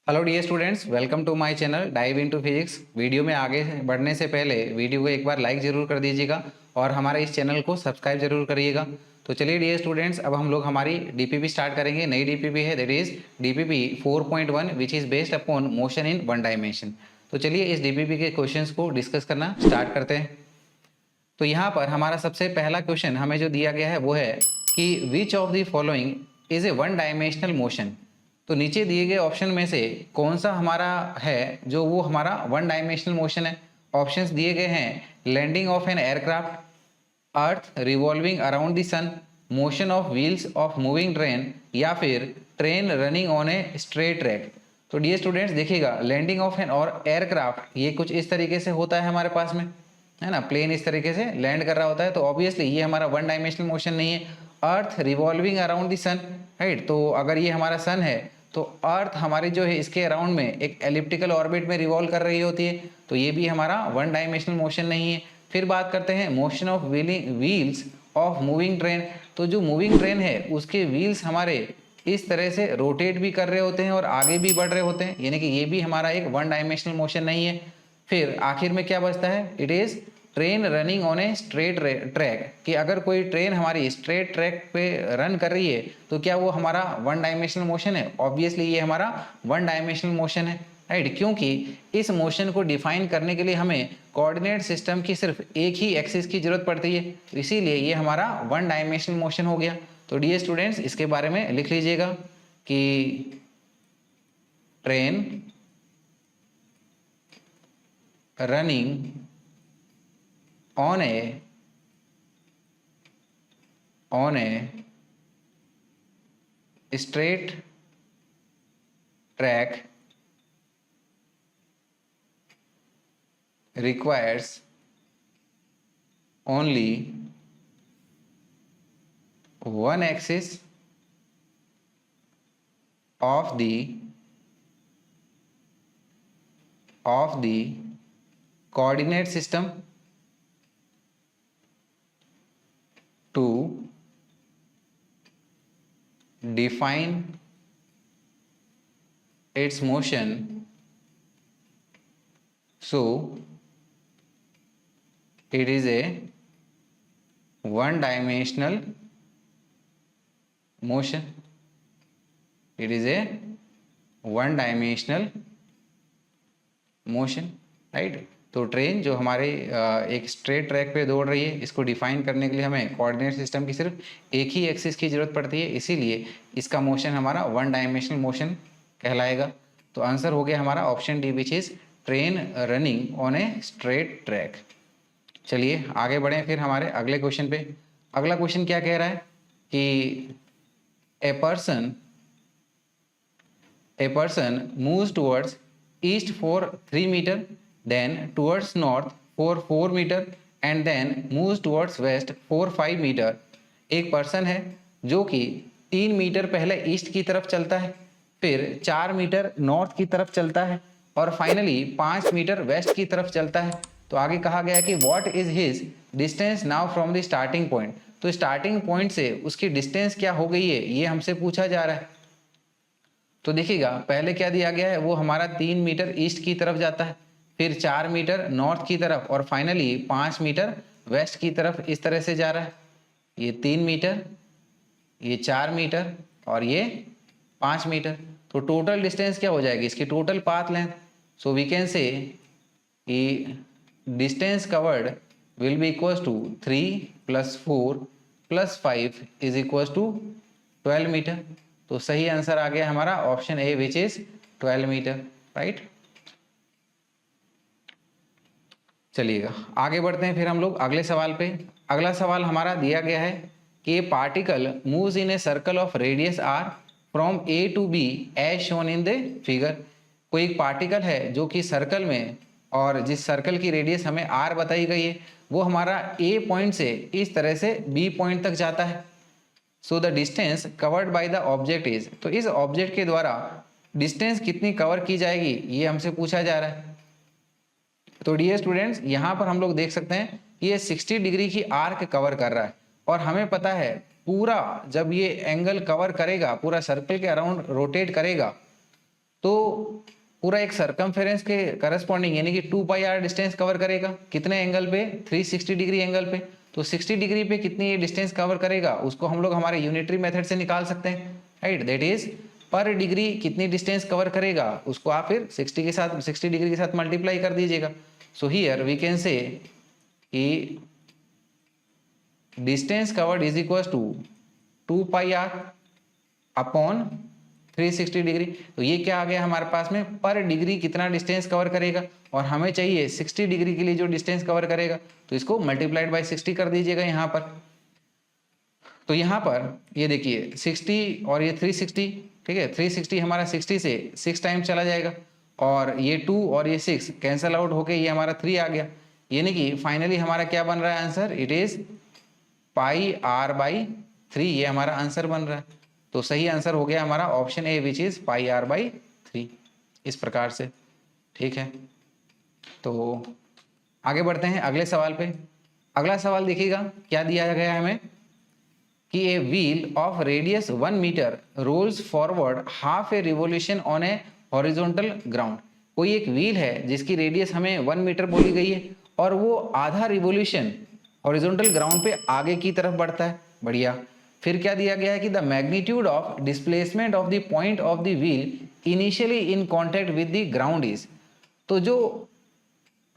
Hello dear students, welcome to my channel dive into physics. Video में आगे बढ़ने से पहले वीडियो को एक बार लाइक ज़रूर कर दीजिएगा और हमारे इस चैनल को सब्सक्राइब जरूर करिएगा। तो चलिए डियर स्टूडेंट्स, अब हम लोग हमारी डीपीपी स्टार्ट करेंगे। नई डीपीपी है, that is DPP 4.1 which is based upon motion in one dimension. तो चलिए इस डीपीपी के क्वेश्चंस को डिस्कस करना स्टार्ट करते हैं। तो यहाँ पर हमारा सबसे पहला क्वेश्चन हमें जो दिया गया है वो है कि विच of the following is a one dimensional motion. तो नीचे दिए गए ऑप्शन में से कौन सा हमारा है जो वो हमारा वन डायमेंशनल मोशन है। ऑप्शंस दिए गए हैं landing of an aircraft, earth revolving around the sun, motion of wheels of moving train या फिर train running on a straight track. तो डियर स्टूडेंट्स देखिएगा, लैंडिंग ऑफ एन और एयरक्राफ्ट ये कुछ इस तरीके से होता है हमारे पास में, है ना। प्लेन इस तरीके से लैंड कर रहा होता है, तो ऑब्वियसली ये हमारा वन डायमेंशनल मोशन नहीं है। Earth revolving around the sun, right. तो अगर ये हमारा सन है तो अर्थ हमारी जो है इसके अराउंड में एक एलिप्टिकल ऑर्बिट में रिवॉल्व कर रही होती है, तो ये भी हमारा वन डायमेंशनल मोशन नहीं है। फिर बात करते हैं motion of wheels of moving train. तो जो मूविंग ट्रेन है उसके व्हील्स हमारे इस तरह से रोटेट भी कर रहे होते हैं और आगे भी बढ़ रहे होते हैं, यानी कि ये भी हमारा एक वन डायमेंशनल मोशन नहीं है। फिर आखिर में क्या बचता है, it is train running on a straight track, कि अगर कोई ट्रेन हमारी स्ट्रेट ट्रैक पे रन कर रही है तो क्या वो हमारा वन डायमेंशनल मोशन है। ऑब्वियसली ये हमारा वन डायमेंशनल मोशन है, राइट। क्योंकि इस मोशन को डिफाइन करने के लिए हमें कोऑर्डिनेट सिस्टम की सिर्फ एक ही एक्सिस की जरूरत पड़ती है, इसीलिए ये हमारा वन डायमेंशनल मोशन हो गया। तो डियर स्टूडेंट्स इसके बारे में लिख लीजिएगा कि train running on a straight track requires only one axis of the coordinate system to define its motion, so it is a one dimensional motion. It is a one dimensional motion, right। तो train जो हमारे एक straight track पे दौड़ रही है, इसको define करने के लिए हमें कोऑर्डिनेट सिस्टम की सिर्फ एक ही एक्सिस की जरूरत पड़ती है, इसीलिए इसका मोशन हमारा वन डायमेंशनल मोशन कहलाएगा। तो आंसर हो गया हमारा option D which is train running on a straight track. चलिए आगे बढ़ें फिर हमारे अगले क्वेश्चन पे। अगला क्वेश्चन क्या कह रहा है कि a person moves towards east for 3 metre, then towards north for 4 meter and then moves towards west for 5 meter। एक पर्सन है जो कि 3 मीटर पहले ईस्ट की तरफ चलता है, फिर 4 मीटर नॉर्थ की तरफ चलता है और फाइनली 5 मीटर वेस्ट की तरफ चलता है। तो आगे कहा गया कि what is his distance now from the starting point. तो स्टार्टिंग पॉइंट से उसकी डिस्टेंस क्या हो गई है, ये हमसे पूछा जा रहा है। तो देखिएगा पहले क्या दिया गया है, वो हमारा 3 मीटर ईस्ट की तरफ जाता है, फिर 4 मीटर नॉर्थ की तरफ और फाइनली 5 मीटर वेस्ट की तरफ इस तरह से जा रहा है। ये 3 मीटर, ये 4 मीटर और ये 5 मीटर। तो टोटल डिस्टेंस क्या हो जाएगी, इसकी total path length. So we can say कि distance covered will be equals to 3 + 4 + 5 is equals to 12 meter. तो सही आंसर आ गया हमारा option A which is 12 meter, right. चलिएगा आगे बढ़ते हैं फिर हम लोग अगले सवाल पे। अगला सवाल हमारा दिया गया है कि particle moves in a circle of radius r from a to b as shown in the figure. कोई एक पार्टिकल है जो कि सर्कल में, और जिस सर्कल की रेडियस हमें r बताई गई है वो हमारा a पॉइंट से इस तरह से b पॉइंट तक जाता है। So the distance covered by the object is. तो इस ऑब्जेक्ट के द्वारा डिस्टेंस कितनी कवर की जाएगी ये हमसे पूछा जा रहा है। तो डियर स्टूडेंट्स यहाँ पर हम लोग देख सकते हैं ये 60 डिग्री की आर्क कवर कर रहा है और हमें पता है पूरा जब ये एंगल कवर करेगा, पूरा सर्कल के अराउंड रोटेट करेगा, तो पूरा एक सरकमफेरेंस के करस्पॉन्डिंग यानी कि 2 पाई आर डिस्टेंस कवर करेगा। कितने एंगल पे? 360 डिग्री एंगल पे। तो 60 डिग्री पे कितनी ये डिस्टेंस कवर करेगा उसको हम लोग हमारे यूनिटरी मेथड से निकाल सकते हैं, राइट। दैट इज पर डिग्री कितनी डिस्टेंस कवर करेगा उसको आप फिर 60 डिग्री के साथ मल्टीप्लाई कर दीजिएगा। So here we can say कि distance covered is equal to 2 pi r upon 360 degree. तो ये क्या आ गया हमारे पास में, पर डिग्री कितना डिस्टेंस कवर करेगा, और हमें चाहिए 60 डिग्री के लिए जो डिस्टेंस कवर करेगा, तो इसको मल्टीप्लाइड बाय 60 कर दीजिएगा यहाँ पर। तो यहाँ पर ये देखिए 60 और ये 360, ठीक है। 360 हमारा 60 से 6 टाइम चला जाएगा, और ये 2 और ये 6 कैंसल आउट होके ये हमारा 3 आ गया। यानी कि फाइनली हमारा क्या बन रहा है answer, it is pi r by 3, ये हमारा आंसर बन रहा है। तो सही आंसर हो गया हमारा option A which is pi r by 3, इस प्रकार से, ठीक है। तो आगे बढ़ते हैं अगले सवाल पे। अगला सवाल देखिएगा क्या दिया गया है हमें कि a wheel of radius 1 metre rolls forward half a revolution on a horizontal ground. कोई एक व्हील है जिसकी रेडियस हमें 1 मीटर बोली गई है, और वो आधा रिवोल्यूशन हॉरिजॉन्टल ग्राउंड पे आगे की तरफ बढ़ता है। बढ़िया। फिर क्या दिया गया है कि the magnitude of displacement of the point of the wheel initially in contact with the ground is. तो जो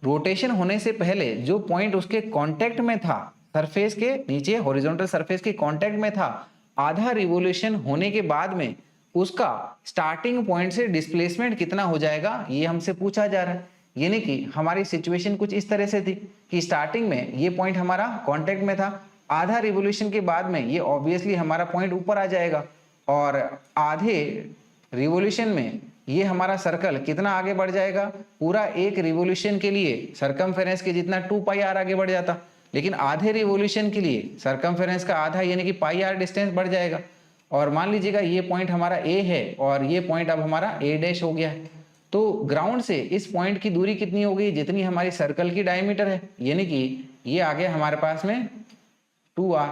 रोटेशन होने से पहले जो पॉइंट उसके कांटेक्ट में था, सरफेस के नीचे हॉरिजॉन्टल सरफेस के कांटेक्ट में था, आधा रिवोल्यूशन होने के बाद में उसका स्टार्टिंग पॉइंट से डिस्प्लेसमेंट कितना हो जाएगा, ये हमसे पूछा जा रहा है। यानी कि हमारी सिचुएशन कुछ इस तरह से थी कि स्टार्टिंग में ये पॉइंट हमारा कांटेक्ट में था, आधा रिवोल्यूशन के बाद में ये ऑब्वियसली हमारा पॉइंट ऊपर आ जाएगा, और आधे रिवोल्यूशन में ये हमारा सर्कल कितना आगे बढ़ जाएगा, पूरा एक रिवोल्यूशन के लिए सरकमफेरेंस के जितना 2 पाई आर आगे बढ़ जाता, लेकिन आधे रिवोल्यूशन के लिए सरकमफेरेंस का आधा यानी कि पाई आर डिस्टेंस बढ़ जाएगा। और मान लीजिएगा ये पॉइंट हमारा ए है और ये पॉइंट अब हमारा ए डैश हो गया है। तो ग्राउंड से इस पॉइंट की दूरी कितनी हो गई, जितनी हमारी सर्कल की डायमीटर है, यानी कि ये आ गया हमारे पास में 2r।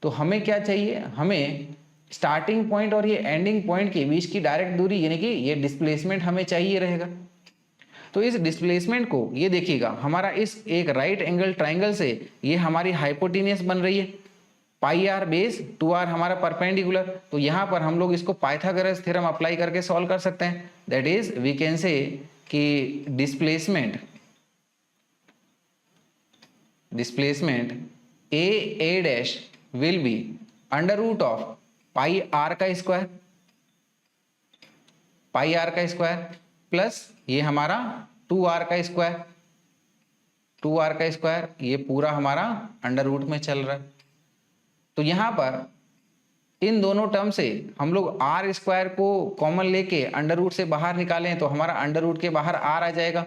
तो हमें क्या चाहिए, हमें स्टार्टिंग पॉइंट और ये एंडिंग पॉइंट के बीच की डायरेक्ट दूरी यानी कि ये डिस्प्लेसमेंट हमें चाहिए रहेगा। तो इस डिस्प्लेसमेंट को ये देखिएगा हमारा इस एक राइट एंगल ट्राइंगल से ये हमारी हाइपोटेनियस बन रही है, पाई आर बेस 2r हमारा परपेंडिकुलर। तो यहाँ पर हम लोग इसको पाइथागोरस थ्योरम अप्लाई करके सॉल्व कर सकते हैं। That is we can say कि displacement A dash will be under root of pi R का स्क्वायर प्लस ये हमारा 2r का स्क्वायर, ये पूरा हमारा अंडर रूट में चल रहा है। तो यहाँ पर इन दोनों टर्म से हम लोग आर स्क्वायर को कॉमन लेके अंडर रूट से बाहर निकालें तो हमारा अंडर रूट के बाहर आर आ जाएगा,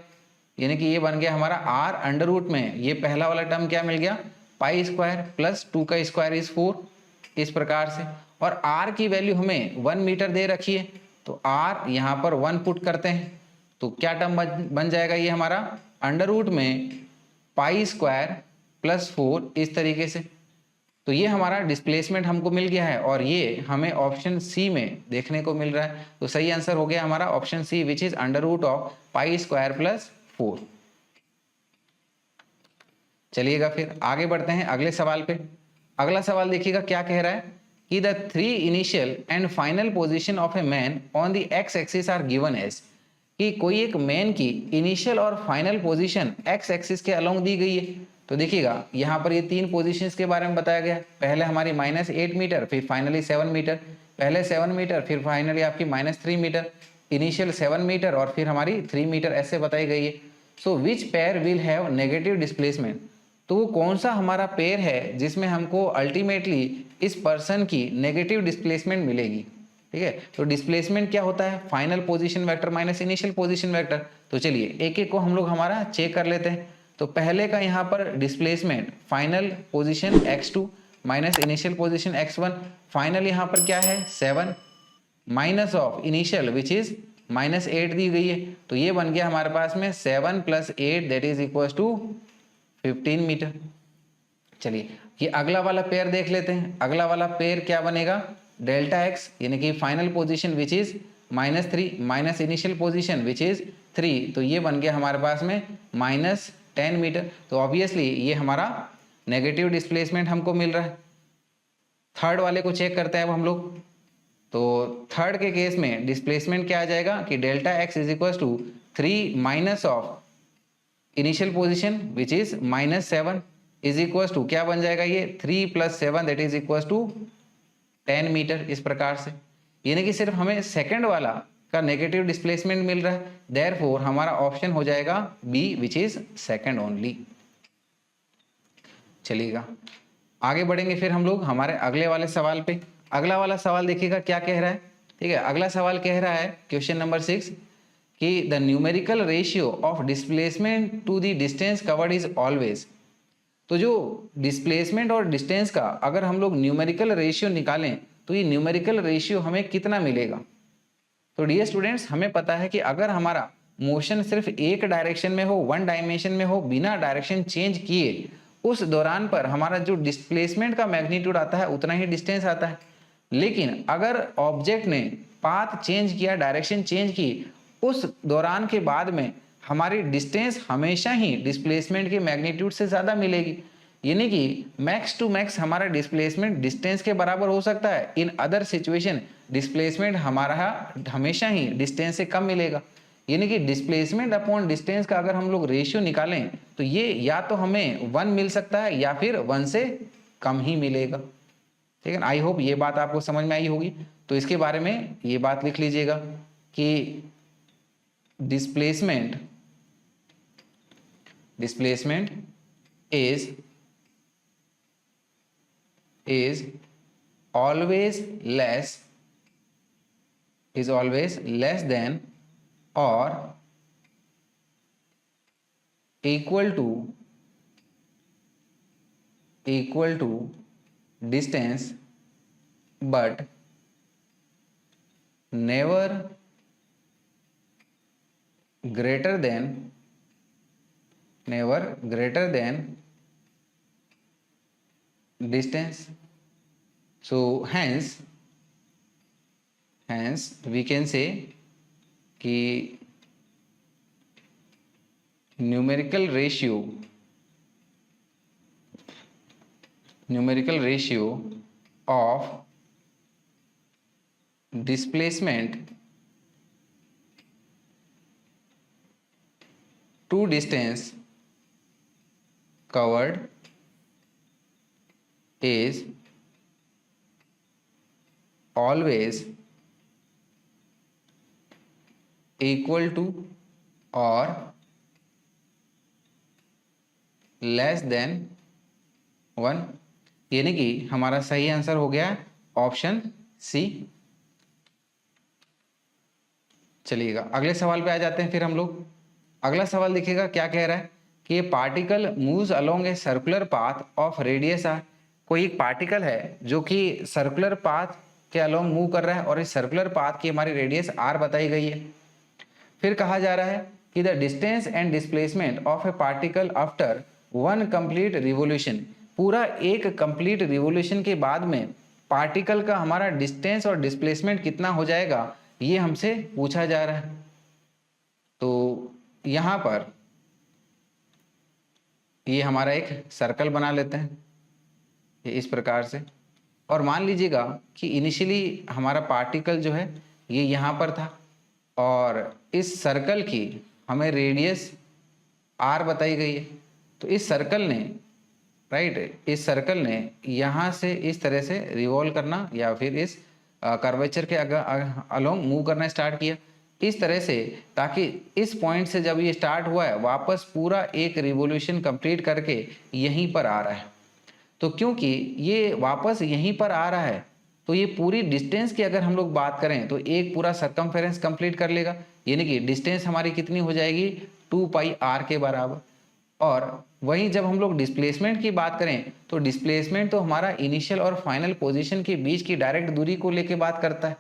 यानी कि ये बन गया हमारा आर अंडर रूट में ये पहला वाला टर्म क्या मिल गया, पाई स्क्वायर प्लस 2 का स्क्वायर इज 4, इस प्रकार से। और आर की वैल्यू हमें 1 मीटर दे रखी है, तो आर यहाँ पर 1 पुट करते हैं, तो क्या टर्म बन जाएगा ये हमारा अंडर रूट में पाई स्क्वायर प्लस 4, इस तरीके से। तो ये हमारा डिस्प्लेसमेंट हमको मिल गया है, और ये हमें ऑप्शन सी में देखने को मिल रहा है। तो सही आंसर हो गया हमारा option C which is under root of pi square plus 4। चलिएगा फिर आगे बढ़ते हैं अगले सवाल पे। अगला सवाल देखिएगा क्या कह रहा है कि the 3 initial and final position of a man on the x axis are given as, कि कोई एक मैन की इनिशियल और फाइनल पोजीशन एक्स एक्सिस के अलोंग दी गई है। तो देखिएगा यहाँ पर ये 3 पोजीशंस के बारे में बताया गया है। पहले हमारी -8 मीटर, फिर फाइनली 7 मीटर, पहले 7 मीटर, फिर फाइनली आपकी -3 मीटर, इनिशियल 7 मीटर और फिर हमारी 3 मीटर ऐसे बताई गई है। So which pair will have negative displacement, तो वो कौन सा हमारा पेयर है जिसमें हमको अल्टीमेटली इस पर्सन की नेगेटिव डिस्प्लेसमेंट मिलेगी। ठीक है, तो डिस्प्लेसमेंट क्या होता है, final position vector minus initial position vector. तो चलिए एक एक को हम लोग हमारा चेक कर लेते हैं। तो पहले का यहाँ पर displacement final position x2 minus initial position x1, final यहाँ पर क्या है 7 minus of initial which is -8 दी गई है। तो ये बन गया हमारे पास में 7 + 8 that is equal to 15 metre. चलिए ये अगला वाला पेयर देख लेते हैं। अगला वाला पेयर क्या बनेगा, डेल्टा x यानी कि final position which is -3 minus initial position which is 3, तो ये बन गया हमारे पास में -10 मीटर। तो ऑब्वियसली ये हमारा नेगेटिव डिस्प्लेसमेंट हमको मिल रहा है। थर्ड वाले को चेक करते हैं अब हम लोग। तो थर्ड के केस में डिस्प्लेसमेंट क्या आ जाएगा कि delta x is equal to 3 minus of initial position which is -7 is equal to क्या बन जाएगा ये 3 + 7 that is equal to 10 metre. इस प्रकार से यानी कि सिर्फ हमें सेकंड वाला का नेगेटिव डिस्प्लेसमेंट मिल रहा है, देयरफॉर हमारा ऑप्शन हो जाएगा B which is second only. चलिएगा आगे बढ़ेंगे फिर हम लोग हमारे अगले वाले सवाल पे। अगला वाला सवाल देखिएगा क्या कह रहा है। ठीक है, अगला सवाल कह रहा है क्वेश्चन नंबर 6 कि the numerical ratio of displacement to the distance covered is always. तो जो डिस्प्लेसमेंट और डिस्टेंस का अगर हम लोग न्यूमेरिकल रेशियो निकालें तो ये न्यूमेरिकल रेशियो हमें कितना मिलेगा। तो डियर स्टूडेंट्स, हमें पता है कि अगर हमारा मोशन सिर्फ एक डायरेक्शन में हो, वन डायमेंशन में हो, बिना डायरेक्शन चेंज किए, उस दौरान पर हमारा जो डिस्प्लेसमेंट का मैग्नीट्यूड आता है उतना ही डिस्टेंस आता है। लेकिन अगर ऑब्जेक्ट ने पाथ चेंज किया, डायरेक्शन चेंज की, उस दौरान के बाद में हमारी डिस्टेंस हमेशा ही डिस्प्लेसमेंट के मैग्नीट्यूड से ज़्यादा मिलेगी। यानी कि मैक्स टू मैक्स हमारा डिस्प्लेसमेंट डिस्टेंस के बराबर हो सकता है। इन अदर सिचुएशन डिस्प्लेसमेंट हमारा हमेशा ही डिस्टेंस से कम मिलेगा। यानी कि डिस्प्लेसमेंट अपॉन डिस्टेंस का अगर हम लोग रेशियो निकालें तो ये या तो हमें 1 मिल सकता है या फिर 1 से कम ही मिलेगा। ठीक है, आई होप ये बात आपको समझ में आई होगी। तो इसके बारे में ये बात लिख लीजिएगा कि displacement is always less than or equal to distance but never greater than distance. So hence we can say कि numerical ratio of displacement to distance covered is always equal to or less than 1। यानी कि हमारा सही answer हो गया option C. चलिएगा अगले सवाल पे आ जाते हैं फिर हम लोग। अगला सवाल देखिएगा क्या कह रहा है कि ये particle moves along a circular path of radius r. कोई एक पार्टिकल है जो कि सर्कुलर पाथ के अलोंग मूव कर रहा है और इस सर्कुलर पाथ की हमारी रेडियस आर बताई गई है। फिर कहा जा रहा है कि the distance and displacement of a particle after 1 complete revolution. पूरा एक कंप्लीट रिवोल्यूशन के बाद में पार्टिकल का हमारा डिस्टेंस और डिस्प्लेसमेंट कितना हो जाएगा, ये हमसे पूछा जा रहा है। तो यहाँ पर ये हमारा एक सर्कल बना लेते हैं इस प्रकार से, और मान लीजिएगा कि इनिशियली हमारा पार्टिकल जो है ये यहाँ पर था और इस सर्कल की हमें रेडियस आर बताई गई है। तो इस सर्कल ने इस सर्कल ने यहाँ से इस तरह से रिवॉल्व करना या फिर इस कर्वेचर के अलोंग मूव करना स्टार्ट किया इस तरह से, ताकि इस पॉइंट से जब ये स्टार्ट हुआ है वापस पूरा एक रिवोल्यूशन कंप्लीट करके यहीं पर आ रहा है। तो क्योंकि ये वापस यहीं पर आ रहा है तो ये पूरी डिस्टेंस की अगर हम लोग बात करें तो एक पूरा सर्कमफेरेंस कंप्लीट कर लेगा। यानी कि डिस्टेंस हमारी कितनी हो जाएगी 2πr के बराबर। और वहीं जब हम लोग डिस्प्लेसमेंट की बात करें तो डिस्प्लेसमेंट तो हमारा इनिशियल और फाइनल पोजीशन के बीच की डायरेक्ट दूरी को लेके बात करता है।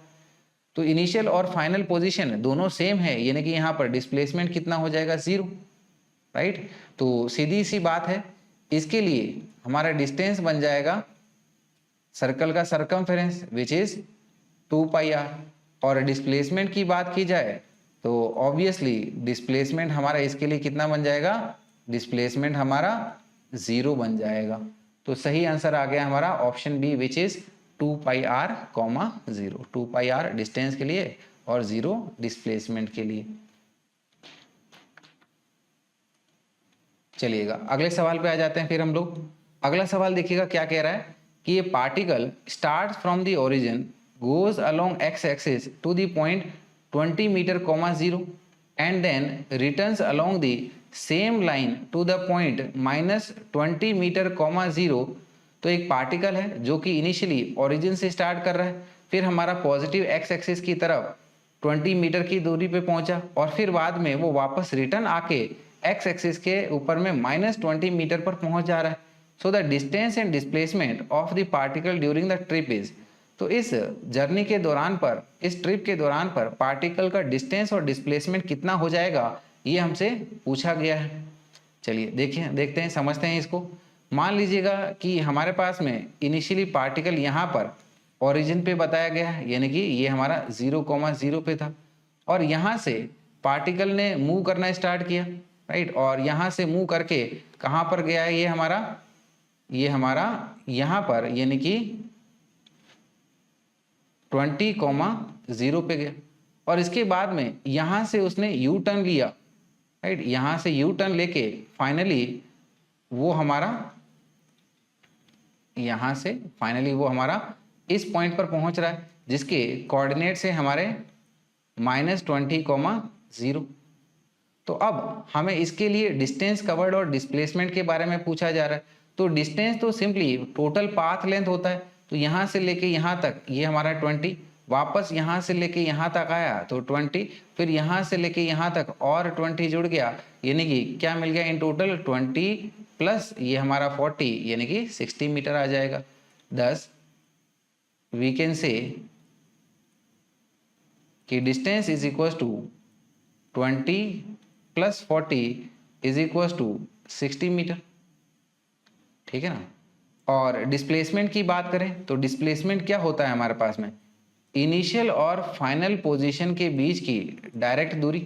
तो इनिशियल और फाइनल पोजीशन दोनों सेम है, यानी कि यहाँ पर डिस्प्लेसमेंट कितना हो जाएगा 0। राइट, तो सीधी सी बात है, इसके लिए हमारा डिस्टेंस बन जाएगा सर्कल का सर्कमफेरेंस विच इज 2πr। और डिस्प्लेसमेंट की बात की जाए तो ऑब्वियसली डिस्प्लेसमेंट हमारा इसके लिए कितना बन जाएगा, डिस्प्लेसमेंट हमारा 0 बन जाएगा। तो सही आंसर आ गया हमारा option B which is 2πr, 0। 2πr distance के लिए और 0 डिस्प्लेसमेंट के लिए। चलिएगा अगले सवाल पे आ जाते हैं फिर हम लोग। अगला सवाल देखिएगा क्या कह रहा है कि ये particle start from the origin goes along x axis to the point 20 metre, 0 and then returns along the same line to the point -20 metre, 0। तो एक पार्टिकल है जो कि इनिशियली ओरिजिन से स्टार्ट कर रहा है, फिर हमारा पॉजिटिव एक्स एक्सिस की तरफ 20 मीटर की दूरी पे पहुंचा और फिर बाद में वो वापस रिटर्न आके एक्स एक्सिस के ऊपर में -20 मीटर पर पहुंच जा रहा है। So the distance and displacement of the particle during the trip is. तो इस जर्नी के दौरान पर, इस ट्रिप के दौरान पर पार्टिकल का डिस्टेंस और डिस्प्लेसमेंट कितना हो जाएगा, ये हमसे पूछा गया है। चलिए देखिए, देखते हैं, समझते हैं इसको। मान लीजिएगा कि हमारे पास में इनिशियली पार्टिकल यहाँ पर ओरिजिन पे बताया गया है, यानी कि ये हमारा 0,0 पे था और यहाँ से पार्टिकल ने मूव करना स्टार्ट किया, राइट। और यहाँ से मूव करके कहाँ पर गया है, ये हमारा यहाँ पर यानी कि 20,0 पे गया और इसके बाद में यहाँ से उसने यू टर्न लिया, राइट। यहाँ से यू टर्न लेके फाइनली वो हमारा यहाँ से फाइनली वो हमारा इस पॉइंट पर पहुँच रहा है जिसके कोऑर्डिनेट्स है हमारे -20,0। तो अब हमें इसके लिए डिस्टेंस कवर्ड और डिस्प्लेसमेंट के बारे में पूछा जा रहा है। तो डिस्टेंस तो सिंपली टोटल पाथ लेंथ होता है, तो यहाँ से लेके यहाँ तक ये हमारा 20, वापस यहाँ से लेके यहाँ तक आया तो 20, फिर यहाँ से लेके यहाँ तक और 20 जुड़ गया, यानी कि क्या मिल गया इन टोटल 20 प्लस ये हमारा 40 यानी कि 60 मीटर आ जाएगा। thus वी कैन से कि distance is equal to 20 plus 40 is equal to 60 metre, ठीक है ना। और डिस्प्लेसमेंट की बात करें तो डिस्प्लेसमेंट क्या होता है हमारे पास में, इनिशियल और फाइनल पोजीशन के बीच की डायरेक्ट दूरी,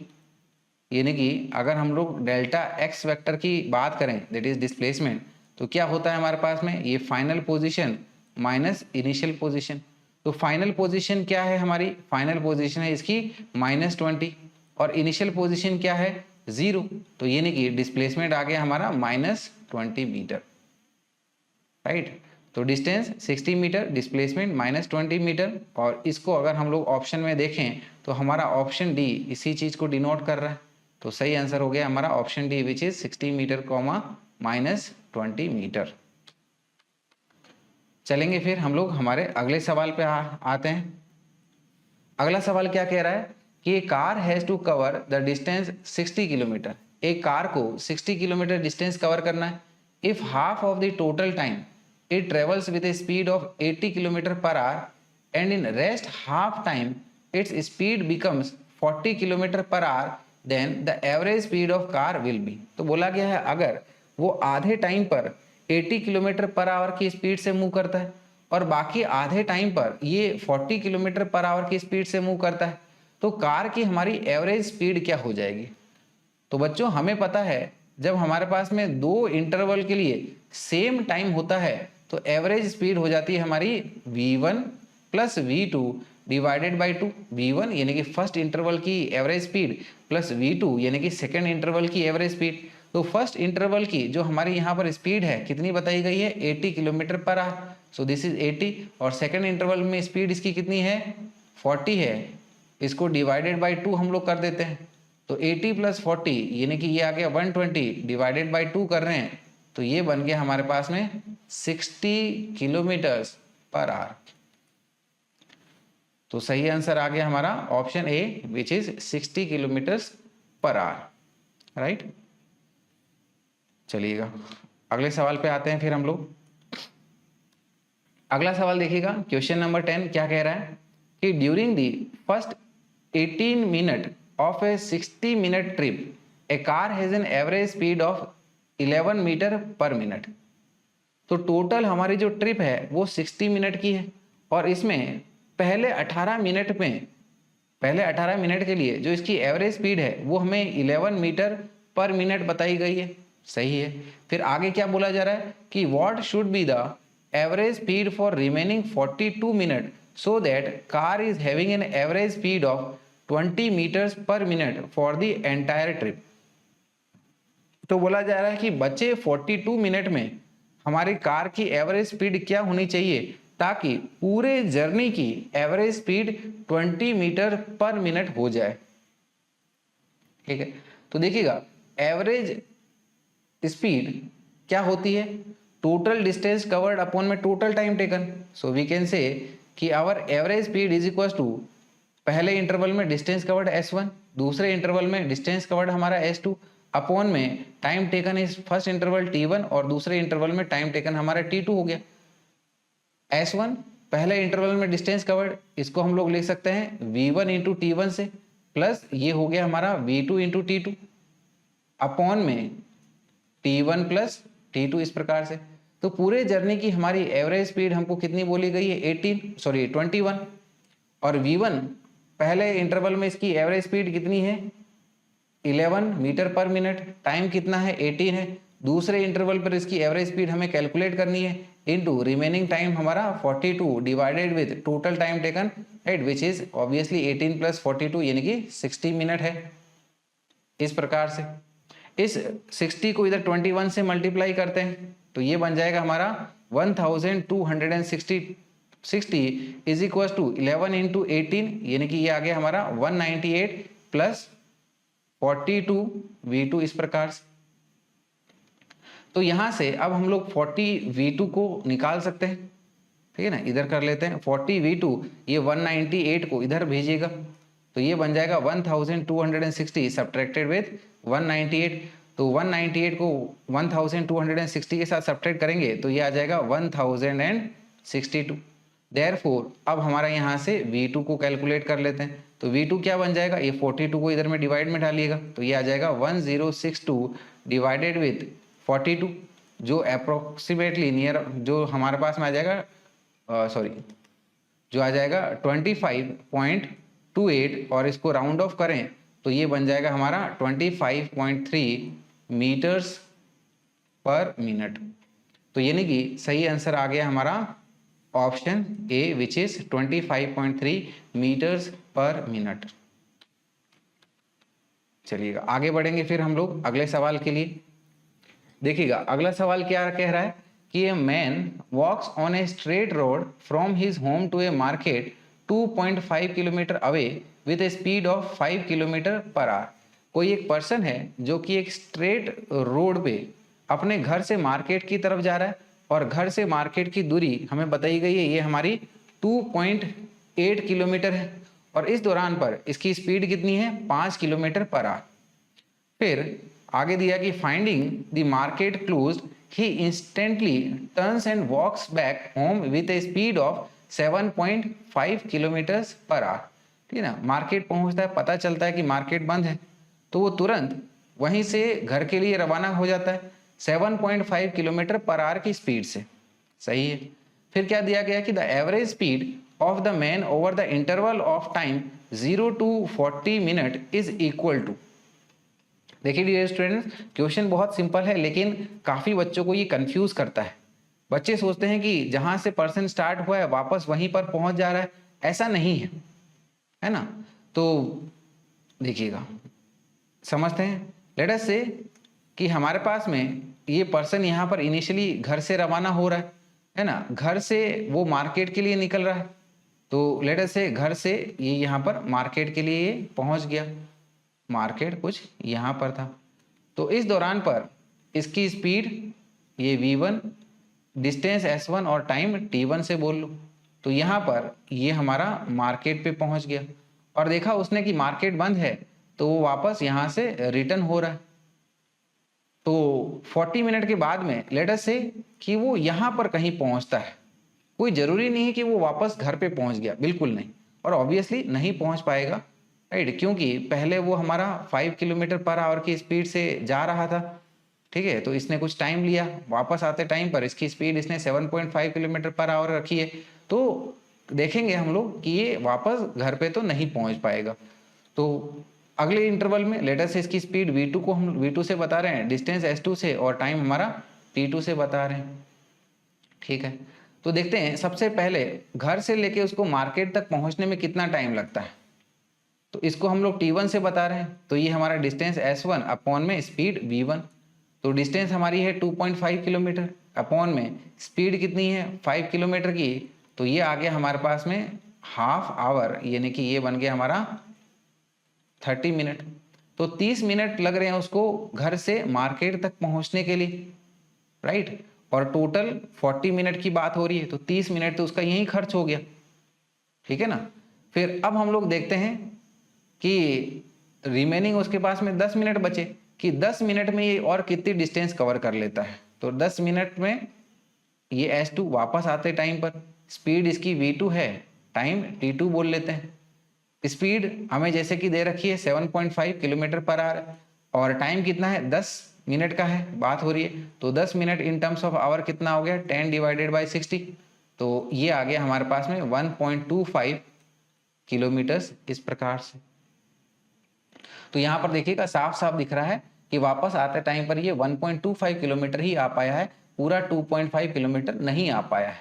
यानी कि अगर हम लोग डेल्टा एक्स वेक्टर की बात करें दैट इज डिस्प्लेसमेंट, तो क्या होता है हमारे पास में ये final position minus initial position. तो फाइनल पोजीशन क्या है हमारी, फाइनल पोजीशन है इसकी -20 और इनिशियल पोजीशन क्या है 0, तो यानी कि डिस्प्लेसमेंट आ गया हमारा -20 मीटर, राइट। तो डिस्टेंस 60 मीटर, डिस्प्लेसमेंट -20 मीटर। और इसको अगर हम लोग ऑप्शन में देखें तो हमारा ऑप्शन डी इसी चीज को डिनोट कर रहा है। तो सही आंसर हो गया हमारा option D which is 60 metre, -20 metre. चलेंगे फिर हम लोग हमारे अगले सवाल पे आते हैं। अगला सवाल क्या कह रहा है कि a car has to cover the distance 60 kilometer. एक कार को 60 किलोमीटर डिस्टेंस कवर करना है। If half of the total time it travels with a speed of 80 km per hour and in rest half time its speed becomes 40 km per hour, then the average speed of car will be। तो बोला गया है अगर वो आधे time पर 80 kilometer per our की speed से मूव करता है और बाकी आधे टाइम पर ये 40 किलोमीटर पर आवर की स्पीड से मूव करता है, तो कार की हमारी एवरेज स्पीड क्या हो जाएगी। तो बच्चों हमें पता है जब हमारे पास में दो इंटरवल के लिए सेम टाइम होता है तो एवरेज स्पीड हो जाती है हमारी v1 plus v2 divided by 2। v1 यानी कि फर्स्ट इंटरवल की एवरेज स्पीड प्लस v2 यानी कि सेकेंड इंटरवल की एवरेज स्पीड। तो फर्स्ट इंटरवल की जो हमारी यहाँ पर स्पीड है कितनी बताई गई है 80 kilometer per our, so this is 80। और सेकेंड इंटरवल में स्पीड इसकी कितनी है 40 है, इसको डिवाइडेड बाई 2 हम लोग कर देते हैं। तो 80 प्लस 40 यानी कि ये आ गया 120 डिवाइडेड बाई 2 कर रहे हैं, तो ये बन गया हमारे पास में 60 किलोमीटर पर आवर। तो सही आंसर आ गया हमारा option A which is 60 kilometre per our, right. चलिएगा अगले सवाल पे आते हैं फिर हम लोग। अगला सवाल देखिएगा, क्वेश्चन नंबर 10 क्या कह रहा है कि during the first 18 minute of a 60 minute trip a car has an average speed of 11 metre per minute. तो टोटल हमारी जो ट्रिप है वो 60 मिनट की है और इसमें पहले 18 मिनट में पहले 18 मिनट के लिए जो इसकी एवरेज स्पीड है वो हमें 11 मीटर पर मिनट बताई गई है, सही है। फिर आगे क्या बोला जा रहा है कि what should be the average speed for remaining 42 minute so that car is having an average speed of 20 metres per minute for the entire trip. तो बोला जा रहा है कि बचे 42 मिनट में हमारी कार की एवरेज स्पीड क्या होनी चाहिए ताकि पूरे जर्नी की average speed 20 metre per minute हो जाए। ठीक है, तो देखिएगा एवरेज स्पीड क्या होती है, टोटल डिस्टेंस कवर्ड अपॉन में total time taken. So we can say कि our average speed is equal to पहले इंटरवल में डिस्टेंस कवर्ड s1, दूसरे इंटरवल में डिस्टेंस कवर्ड हमारा s2 अपॉन में time taken is first interval t1 और दूसरे इंटरवल में टाइम टेकन हमारा t2 हो गया। s1 पहले इंटरवल में डिस्टेंस कवर्ड, इसको हम लोग लिख सकते हैं v1 इंटू टी1 से प्लस ये हो गया हमारा v2 इंटू टी2 अपॉन में t1 प्लस t2 इस प्रकार से। तो पूरे जर्नी की हमारी एवरेज स्पीड हमको कितनी बोली गई है 21 और v1 पहले इंटरवल में इसकी एवरेज स्पीड कितनी है 11 मीटर पर मिनट, टाइम कितना है 18 है। दूसरे इंटरवल पर इसकी एवरेज स्पीड हमें कैलकुलेट करनी है इनटू रिमेनिंग टाइम हमारा 42 divided with total time taken right which is obviously 18 plus 42 यानी कि 60 मिनट है। इस प्रकार से इस 60 को इधर 21 से मल्टीप्लाई करते हैं तो ये बन जाएगा हमारा 1260 इज इक्वल टू 11 इंटू 18 यानी कि ये आ गया हमारा 198 प्लस 42 v2 इस प्रकार से। तो यहां से अब हम लोग 40 v2 को निकाल सकते हैं, ठीक है ना। इधर कर लेते हैं 40 v2, ये 198 को इधर भेजिएगा तो ये बन जाएगा 1260 सब्ट्रैक्टेड विद 198। तो 198 को 1260 के साथ सब्ट्रैक्ट करेंगे तो ये आ जाएगा 1062। देयरफॉर अब हमारा यहाँ से v2 को कैलकुलेट कर लेते हैं तो v2 क्या बन जाएगा, ये 42 को इधर में डिवाइड में डालिएगा तो ये आ जाएगा 1062 डिवाइडेड विथ 42 जो अप्रोक्सीमेटली नियर जो हमारे पास में आ जाएगा जो आ जाएगा 25.28 और इसको राउंड ऑफ करें तो ये बन जाएगा हमारा 25.3 मीटर्स पर मिनट। तो यानी कि सही आंसर आ गया हमारा option A which is 25.3 metres per minute. चलिएगा आगे बढ़ेंगे फिर हम लोग अगले सवाल के लिए। देखिएगा अगला सवाल क्या कह रहा है कि a man walks on a straight road from his home to a market 2.5 kilometre away with a speed of 5 kilometre per hour. कोई एक पर्सन है जो कि एक स्ट्रेट रोड पे अपने घर से मार्केट की तरफ जा रहा है और घर से मार्केट की दूरी हमें बताई गई है ये हमारी 2.8 किलोमीटर है और इस दौरान पर इसकी स्पीड कितनी है 5 किलोमीटर पर आवर। फिर आगे दिया कि finding the market closed he instantly turns and walks back home with a speed of 7.5 kilometres per hour. ठीक है ना, मार्केट पहुंचता है, पता चलता है कि मार्केट बंद है तो वो तुरंत वहीं से घर के लिए रवाना हो जाता है 7.5 किलोमीटर पर आवर की स्पीड से। सही है। फिर क्या दिया गया कि the average speed of the man over the interval of time 0 to 40 minute is equal to. देखिए डियर स्टूडेंट्स, क्वेश्चन बहुत सिंपल है लेकिन काफ़ी बच्चों को ये कंफ्यूज करता है। बच्चे सोचते हैं कि जहाँ से पर्सन स्टार्ट हुआ है वापस वहीं पर पहुँच जा रहा है, ऐसा नहीं है ना। तो देखिएगा समझते हैं। लेट अस से कि हमारे पास में ये पर्सन यहाँ पर इनिशियली घर से रवाना हो रहा है ना, घर से वो मार्केट के लिए निकल रहा है। तो लेट अस से घर से ये यहाँ पर मार्केट के लिए पहुँच गया, मार्केट कुछ यहाँ पर था। तो इस दौरान पर इसकी स्पीड ये v1, डिस्टेंस s1 और टाइम t1 से बोल लो। तो यहाँ पर ये हमारा मार्केट पे पहुँच गया और देखा उसने कि मार्केट बंद है तो वो वापस यहाँ से रिटर्न हो रहा है। तो 40 मिनट के बाद में लेट अस से कि वो यहाँ पर कहीं पहुँचता है। कोई ज़रूरी नहीं है कि वो वापस घर पे पहुँच गया, बिल्कुल नहीं, और ऑब्वियसली नहीं पहुँच पाएगा राइट, क्योंकि पहले वो हमारा 5 किलोमीटर पर आवर की स्पीड से जा रहा था। ठीक है, तो इसने कुछ टाइम लिया, वापस आते टाइम पर इसकी स्पीड इसने 7.5 किलोमीटर पर आवर रखी है। तो देखेंगे हम लोग कि ये वापस घर पे तो नहीं पहुंच पाएगा। तो अगले इंटरवल में लेट अस से इसकी स्पीड v2 को हम v2 से बता रहे हैं, डिस्टेंस s2 से, और टाइम हमारा t2 से बता रहे हैं। ठीक है, तो देखते हैं सबसे पहले घर से लेके उसको मार्केट तक पहुंचने में कितना टाइम लगता है। तो इसको हम लोग t1 से बता रहे हैं, तो ये हमारा डिस्टेंस s1 अपॉन में स्पीड v1। तो डिस्टेंस हमारी है 2.5 किलोमीटर, अपॉन में स्पीड कितनी है 5 किलोमीटर की, तो ये आ गया हमारे पास में हाफ आवर, यानी कि ये बन गया हमारा 30 मिनट। तो 30 मिनट लग रहे हैं उसको घर से मार्केट तक पहुंचने के लिए, राइट। और टोटल 40 मिनट की बात हो रही है, तो 30 मिनट तो उसका यही खर्च हो गया। ठीक है ना। फिर अब हम लोग देखते हैं कि रिमेनिंग उसके पास में 10 मिनट बचे, कि 10 मिनट में ये और कितनी डिस्टेंस कवर कर लेता है। तो 10 मिनट में ये S2 वापस आते टाइम पर, स्पीड इसकी v2 है, टाइम t2 बोल लेते हैं। स्पीड हमें जैसे कि दे रखी है 7.5 किलोमीटर पर आवर, और टाइम कितना है 10 मिनट का है बात हो रही है। तो 10 minute in terms of hour कितना हो गया 10 डिवाइडेड बाई 60, तो ये आ गया हमारे पास में 1.25 किलोमीटर्स इस प्रकार से। तो यहाँ पर देखिएगा साफ साफ दिख रहा है कि वापस आते टाइम पर ये 1.25 किलोमीटर ही आ पाया है, पूरा 2.5 किलोमीटर नहीं आ पाया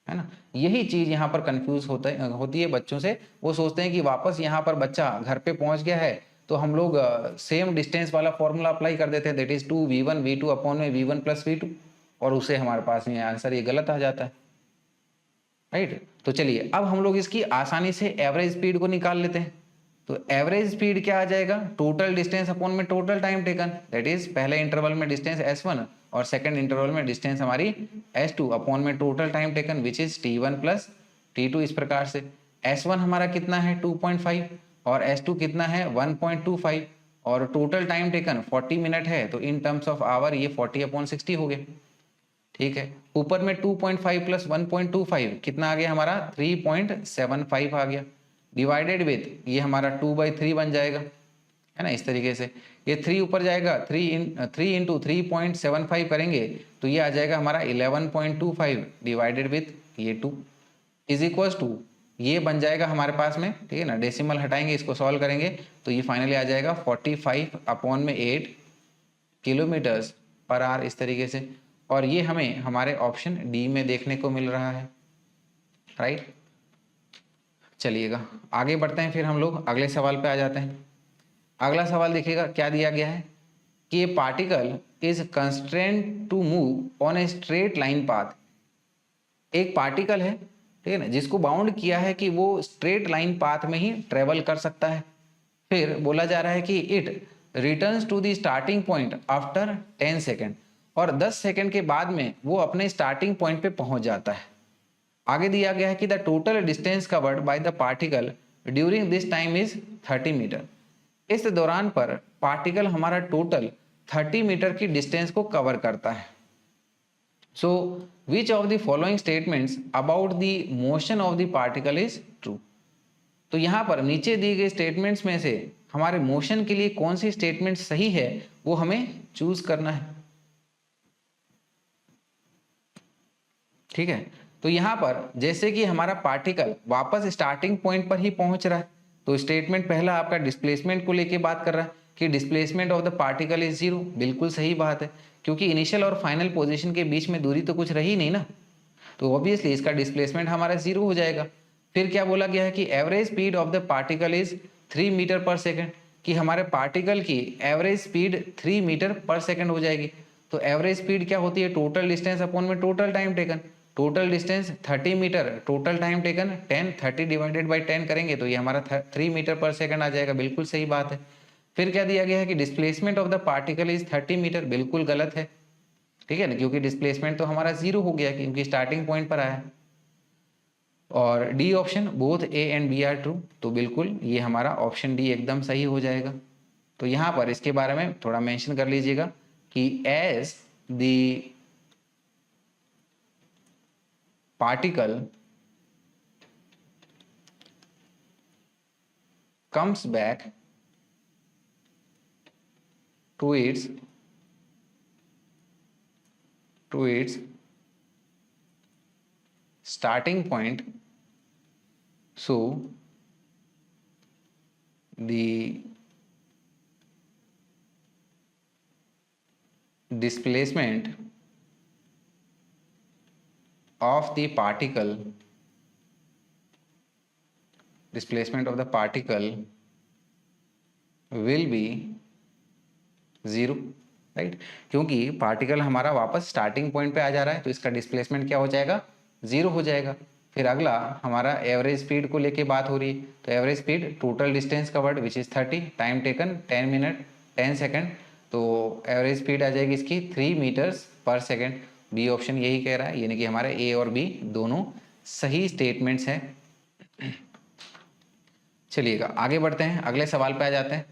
है ना। यही चीज यहाँ पर कंफ्यूज होती है बच्चों से। वो सोचते हैं कि वापस यहाँ पर बच्चा घर पे पहुंच गया है तो हम लोग सेम डिस्टेंस वाला फॉर्मूला अप्लाई कर देते हैं, that is 2v1 v2 upon में v1 प्लस v2, और उससे हमारे पास में आंसर ये गलत आ जाता है, राइट। तो चलिए अब हम लोग इसकी आसानी से एवरेज स्पीड को निकाल लेते हैं। तो एवरेज स्पीड क्या आ जाएगा, टोटल डिस्टेंस अपॉन में total time taken, that is पहले इंटरवल में डिस्टेंस s1 और सेकंड इंटरवल में डिस्टेंस हमारी s2 अपॉन में total time taken which is t1 plus t2। इस प्रकार से s1 हमारा कितना है 2.5 और s2 कितना है 1.25, और टोटल टाइम टेकन 40 मिनट है, तो इन टर्म्स ऑफ आवर ये 40/60 हो गए। ठीक है, ऊपर में 2.5 प्लस 1.25 कितना आ गया हमारा 3.75 आ गया, डिवाइडेड विथ ये हमारा 2/3 बन जाएगा, है ना। इस तरीके से ये 3 ऊपर जाएगा, 3 इंटू 3.75 करेंगे तो ये आ जाएगा हमारा 11.25 डिवाइडेड विथ ये 2 इज इक्वल टू, ये बन जाएगा हमारे पास में, ठीक है ना। डेसिमल हटाएंगे, इसको सॉल्व करेंगे तो ये फाइनली आ जाएगा 45/8 किलोमीटर्स पर आवर, इस तरीके से। और ये हमें हमारे ऑप्शन डी में देखने को मिल रहा है, राइट। चलिएगा आगे बढ़ते हैं, फिर हम लोग अगले सवाल पे आ जाते हैं। अगला सवाल देखिएगा क्या दिया गया है कि a particle is constraint to move on a straight line path. एक पार्टिकल है, ठीक है ना, जिसको बाउंड किया है कि वो स्ट्रेट लाइन पाथ में ही ट्रेवल कर सकता है। फिर बोला जा रहा है कि it returns to the starting point after 10 second, और 10 सेकेंड के बाद में वो अपने स्टार्टिंग पॉइंट पे पहुंच जाता है। आगे दिया गया है कि the total distance covered by the particle during this time is 30 meter. इस दौरान पर पार्टिकल हमारा टोटल 30 मीटर की डिस्टेंस को कवर करता है। So which of the following statements about the motion of the particle is true. तो यहाँ पर नीचे दिए गए स्टेटमेंट्स में से हमारे मोशन के लिए कौन सी स्टेटमेंट सही है वो हमें चूज करना है, ठीक है। तो यहाँ पर जैसे कि हमारा पार्टिकल वापस स्टार्टिंग पॉइंट पर ही पहुंच रहा है, तो स्टेटमेंट पहला आपका डिस्प्लेसमेंट को लेके बात कर रहा है कि displacement of the particle is 0। बिल्कुल सही बात है, क्योंकि इनिशियल और फाइनल पोजीशन के बीच में दूरी तो कुछ रही नहीं ना, तो ऑब्वियसली इसका डिस्प्लेसमेंट हमारा 0 हो जाएगा। फिर क्या बोला गया है कि average speed of the particle is 3 metre per second, कि हमारे पार्टिकल की average speed 3 metre per second हो जाएगी। तो एवरेज स्पीड क्या होती है, टोटल डिस्टेंस अपॉन में total time taken. Total distance 30 metre, total time taken 10, 30 divided by 10 करेंगे तो ये हमारा 3 मीटर पर सेकेंड आ जाएगा। बिल्कुल सही बात है। फिर क्या दिया गया है कि displacement of the particle is 30 metre, बिल्कुल गलत है, ठीक है ना, क्योंकि डिस्प्लेसमेंट तो हमारा 0 हो गया क्योंकि स्टार्टिंग पॉइंट पर आया है। और D option both A and B are true, तो बिल्कुल ये हमारा ऑप्शन डी एकदम सही हो जाएगा। तो यहाँ पर इसके बारे में थोड़ा मेंशन कर लीजिएगा कि as the particle comes back to its starting point so the displacement of the particle will be 0, right. क्योंकि पार्टिकल हमारा वापस स्टार्टिंग पॉइंट पे आ जा रहा है तो इसका डिस्प्लेसमेंट क्या हो जाएगा, 0 हो जाएगा। फिर अगला हमारा एवरेज स्पीड को लेके बात हो रही है, तो average speed total distance covered which is 30, time taken 10 minute 10 second, तो एवरेज स्पीड आ जाएगी इसकी 3 metres per second. B option यही कह रहा है, यानी कि हमारे ए और बी दोनों सही स्टेटमेंट्स हैं। चलिएगा आगे बढ़ते हैं, अगले सवाल पे आ जाते हैं।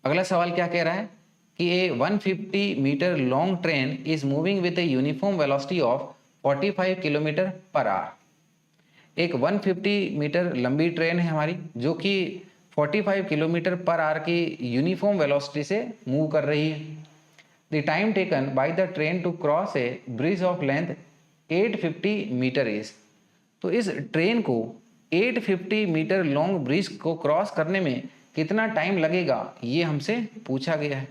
अगला सवाल क्या कह रहा है कि a 150 metre long train is moving with a uniform velocity of 45 kilometre per hour. एक 150 मीटर लंबी ट्रेन है हमारी जो कि 45 किलोमीटर पर आवर की यूनिफॉर्म वेलोसिटी से मूव कर रही है। The time taken by the train to cross a bridge of length 850 metre is. तो इस ट्रेन को 850 मीटर लॉन्ग ब्रिज को क्रॉस करने में कितना टाइम लगेगा ये हमसे पूछा गया है।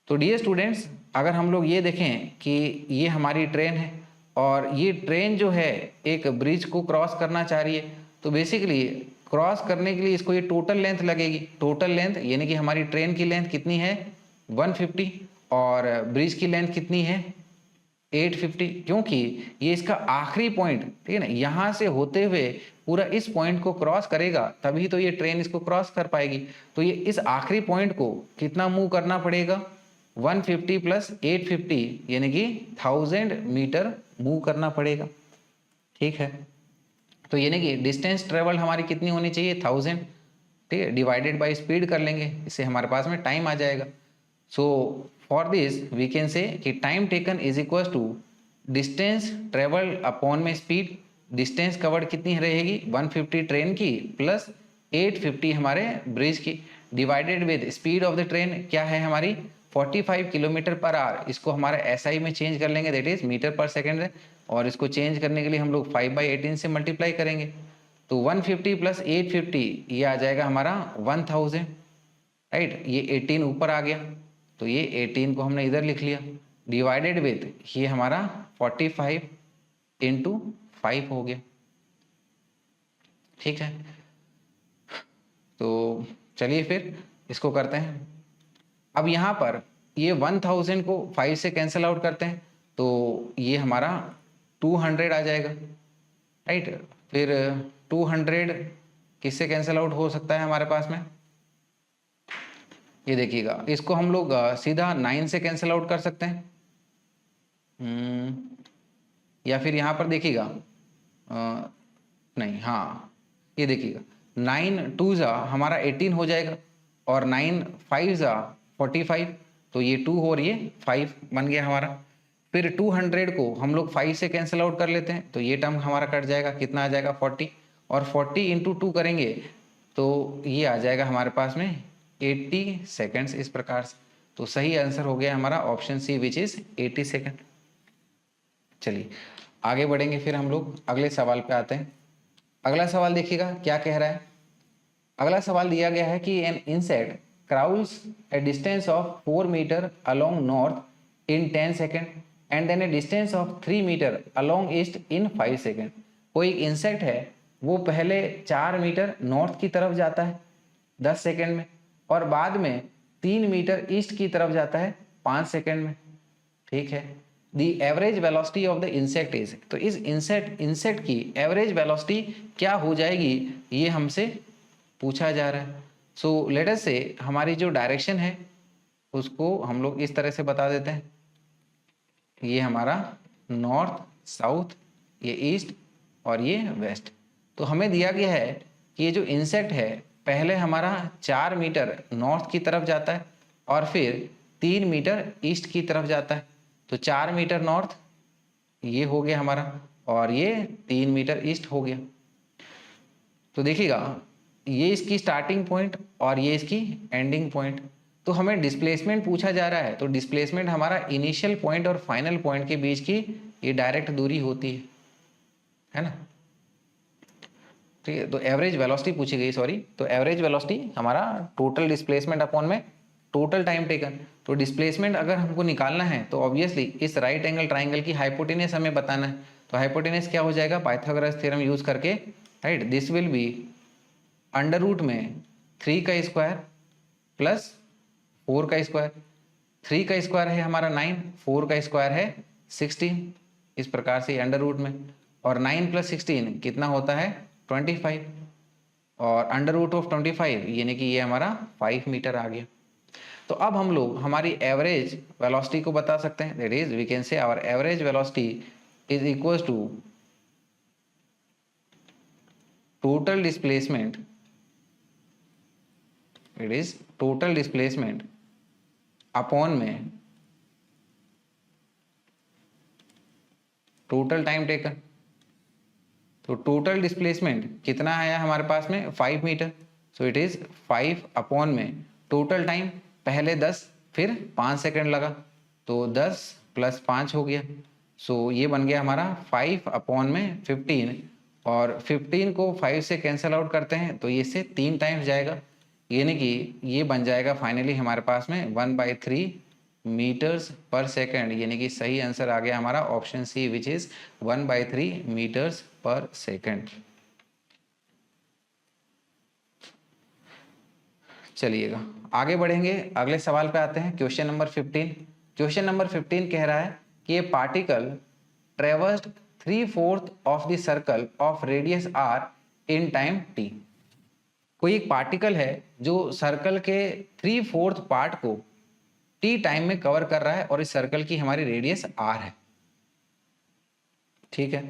तो डियर स्टूडेंट्स, अगर हम लोग ये देखें कि ये हमारी ट्रेन है और ये ट्रेन जो है एक ब्रिज को क्रॉस करना चाह रही है, तो बेसिकली क्रॉस करने के लिए इसको ये टोटल लेंथ लगेगी। टोटल लेंथ यानी कि हमारी ट्रेन की लेंथ कितनी है 150 और ब्रिज की लेंथ कितनी है 850, क्योंकि ये इसका आखिरी पॉइंट, ठीक है ना, यहाँ से होते हुए पूरा इस पॉइंट को क्रॉस करेगा तभी तो ये ट्रेन इसको क्रॉस कर पाएगी। तो ये इस आखिरी पॉइंट को कितना मूव करना पड़ेगा 150 प्लस 850 यानी कि 1000 मीटर मूव करना पड़ेगा, ठीक है। तो यानी कि डिस्टेंस ट्रेवल हमारी कितनी होनी चाहिए 1000, ठीक है, डिवाइडेड बाय स्पीड कर लेंगे, इससे हमारे पास में टाइम आ जाएगा। So for this we can say कि time taken is equal to distance travel upon में स्पीड। डिस्टेंस कवर्ड कितनी रहेगी 150 ट्रेन की प्लस 850 हमारे ब्रिज की, divided with speed of the train क्या है हमारी 45 किलोमीटर पर आवर। इसको हमारे एसआई में चेंज कर लेंगे, that is metre per second है, और इसको चेंज करने के लिए हम लोग 5/18 से मल्टीप्लाई करेंगे। तो 150 प्लस 850 ये आ जाएगा हमारा 1000, राइट। ये 18 ऊपर आ गया तो ये 18 को हमने इधर लिख लिया, डिवाइडेड विद ये हमारा 45 इंटू 5 हो गया, ठीक है। तो चलिए फिर इसको करते हैं। अब यहाँ पर ये 1000 को 5 से कैंसिल आउट करते हैं तो ये हमारा 200 आ जाएगा, राइट। फिर 200 किससे कैंसिल आउट हो सकता है हमारे पास में, ये देखिएगा, इसको हम लोग सीधा 9 से कैंसिल आउट कर सकते हैं, या फिर यहाँ पर देखिएगा नहीं, हाँ ये देखिएगा 9 2 जा हमारा 18 हो जाएगा और 9 5 जा 45, तो ये 2 और ये 5 बन गया हमारा। फिर 200 को हम लोग 5 से कैंसिल आउट कर लेते हैं तो ये टर्म हमारा कट जाएगा, कितना आ जाएगा 40, और 40 इंटू 2 करेंगे तो ये आ जाएगा हमारे पास में 80 सेकेंड्स इस प्रकार से। तो सही आंसर हो गया हमारा option C which is 80 second. चलिए आगे बढ़ेंगे, फिर हम लोग अगले सवाल पे आते हैं। अगला सवाल देखिएगा क्या कह रहा है। अगला सवाल दिया गया है कि an insect crawls a distance of 4 meter along north in 10 second and then a distance of 3 meter along east in 5 second। कोई एक इंसेक्ट है वो पहले 4 मीटर नॉर्थ की तरफ जाता है 10 सेकेंड में और बाद में 3 मीटर ईस्ट की तरफ जाता है 5 सेकेंड में, ठीक है। The average velocity of the insect is, तो इस इंसेक्ट की एवरेज वेलोसिटी क्या हो जाएगी ये हमसे पूछा जा रहा है। सो लेट अस से हमारी जो डायरेक्शन है उसको हम लोग इस तरह से बता देते हैं, ये हमारा नॉर्थ साउथ, ये ईस्ट और ये वेस्ट। तो हमें दिया गया है कि ये जो इंसेक्ट है पहले हमारा 4 मीटर नॉर्थ की तरफ जाता है और फिर 3 मीटर ईस्ट की तरफ जाता है। तो 4 मीटर नॉर्थ ये हो गया हमारा और ये 3 मीटर ईस्ट हो गया। तो देखिएगा ये इसकी स्टार्टिंग पॉइंट और ये इसकी एंडिंग पॉइंट। तो हमें डिस्प्लेसमेंट पूछा जा रहा है, तो डिस्प्लेसमेंट हमारा इनिशियल पॉइंट और फाइनल पॉइंट के बीच की ये डायरेक्ट दूरी होती है ना। ठीक है। तो एवरेज वेलोसिटी पूछी गई, सॉरी, तो एवरेज वेलोसिटी हमारा टोटल डिस्प्लेसमेंट अपॉन में टोटल टाइम टेकन। तो डिस्प्लेसमेंट अगर हमको निकालना है तो ऑब्वियसली इस राइट एंगल ट्राइंगल की हाइपोटेनस हमें बताना है। तो हाइपोटेनस क्या हो जाएगा, पाइथागोरस थ्योरम यूज करके, right, this will be under root में 3 का स्क्वायर प्लस 4 का स्क्वायर। 3 का स्क्वायर है हमारा 9, 4 का स्क्वायर है 16, इस प्रकार से अंडर रूट में, और 9 प्लस 16 कितना होता है 25, और अंडर रूट ऑफ 25 यानी कि ये हमारा 5 मीटर आ गया। तो अब हम लोग हमारी एवरेज वेलोसिटी को बता सकते हैं, that is we can say our average velocity is equals to total displacement, it is total displacement upon में टोटल टाइम टेकन। तो टोटल डिस्प्लेसमेंट कितना आया हमारे पास में 5 metre, so it is 5 upon में टोटल टाइम, पहले 10 फिर 5 सेकंड लगा, तो 10 प्लस 5 हो गया, सो ये बन गया हमारा 5 अपॉन में 15, और 15 को 5 से कैंसिल आउट करते हैं तो ये से 3 टाइम्स जाएगा, यानी कि ये बन जाएगा फाइनली हमारे पास में 1/3 मीटर्स पर सेकंड, यानी कि सही आंसर आ गया हमारा option C which is 1/3 metres per second. चलिएगा आगे बढ़ेंगे, अगले सवाल पे आते हैं, क्वेश्चन नंबर 15। क्वेश्चन नंबर 15 कह रहा है कि ये particle traversed 3/4 of the circle of radius r in time t। कोई एक पार्टिकल है जो सर्कल के 3/4 पार्ट को टी टाइम में कवर कर रहा है, और इस सर्कल की हमारी रेडियस r है, ठीक है।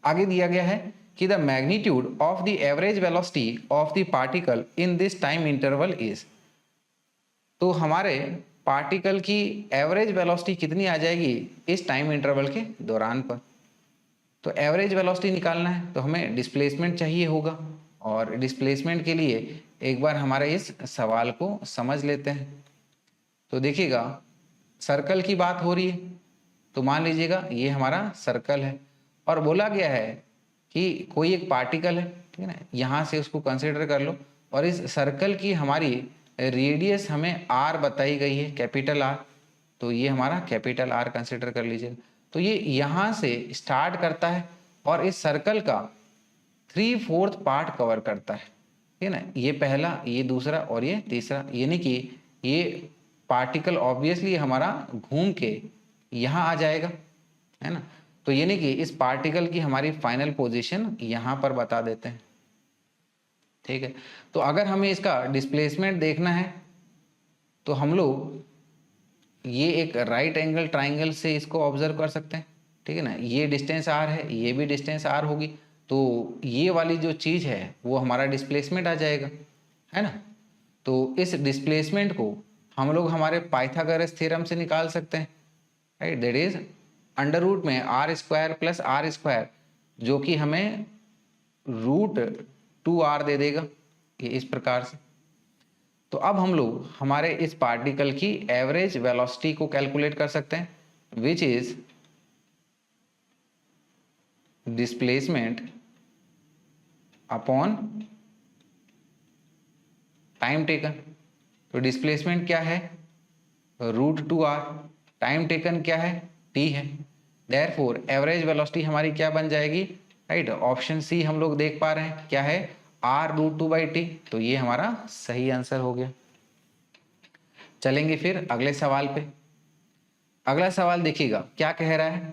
आगे दिया गया है कि the magnitude of the average velocity of the particle in this time interval is. तो हमारे पार्टिकल की एवरेज वेलोसिटी कितनी आ जाएगी इस टाइम इंटरवल के दौरान पर। तो एवरेज वेलोसिटी निकालना है तो हमें डिस्प्लेसमेंट चाहिए होगा, और डिस्प्लेसमेंट के लिए एक बार हमारे इस सवाल को समझ लेते हैं। तो देखिएगा सर्कल की बात हो रही है, तो मान लीजिएगा ये हमारा सर्कल है, और बोला गया है कि कोई एक पार्टिकल है, ठीक है ना, यहाँ से उसको कंसिडर कर लो, और इस सर्कल की हमारी रेडियस हमें r बताई गई है, कैपिटल R, तो ये हमारा कैपिटल R कंसिडर कर लीजिएगा। तो ये यहाँ से स्टार्ट करता है और इस सर्कल का 3/4 पार्ट कवर करता है, ठीक है ना, ये पहला, ये दूसरा और ये तीसरा, यानी कि ये पार्टिकल ऑब्वियसली हमारा घूम के यहाँ आ जाएगा, है ना। तो यानी कि इस पार्टिकल की हमारी फाइनल पोजीशन यहाँ पर बता देते हैं, ठीक है। तो अगर हमें इसका डिस्प्लेसमेंट देखना है तो हम लोग ये एक राइट एंगल ट्राइंगल से इसको ऑब्जर्व कर सकते हैं, ठीक है ना। ये डिस्टेंस r है, ये भी डिस्टेंस r होगी, तो ये वाली जो चीज़ है वो हमारा डिस्प्लेसमेंट आ जाएगा, है ना। तो इस डिस्प्लेसमेंट को हम लोग हमारे पाइथागोरस थ्योरम से निकाल सकते हैं, right, that is under root में r² प्लस r², जो कि हमें √2r दे देगा, ये इस प्रकार से। तो अब हम लोग हमारे इस पार्टिकल की एवरेज वेलोसिटी को कैलकुलेट कर सकते हैं, which is displacement upon time taken. तो डिस्प्लेसमेंट क्या है √2r, टाइम टेकन क्या है t है, देयरफॉर एवरेज वेलोसिटी हमारी क्या बन जाएगी, राइट, ऑप्शन सी हम लोग देख पा रहे हैं क्या है r√2/t, तो ये हमारा सही आंसर हो गया। चलेंगे फिर अगले सवाल पे। अगला सवाल देखिएगा क्या कह रहा है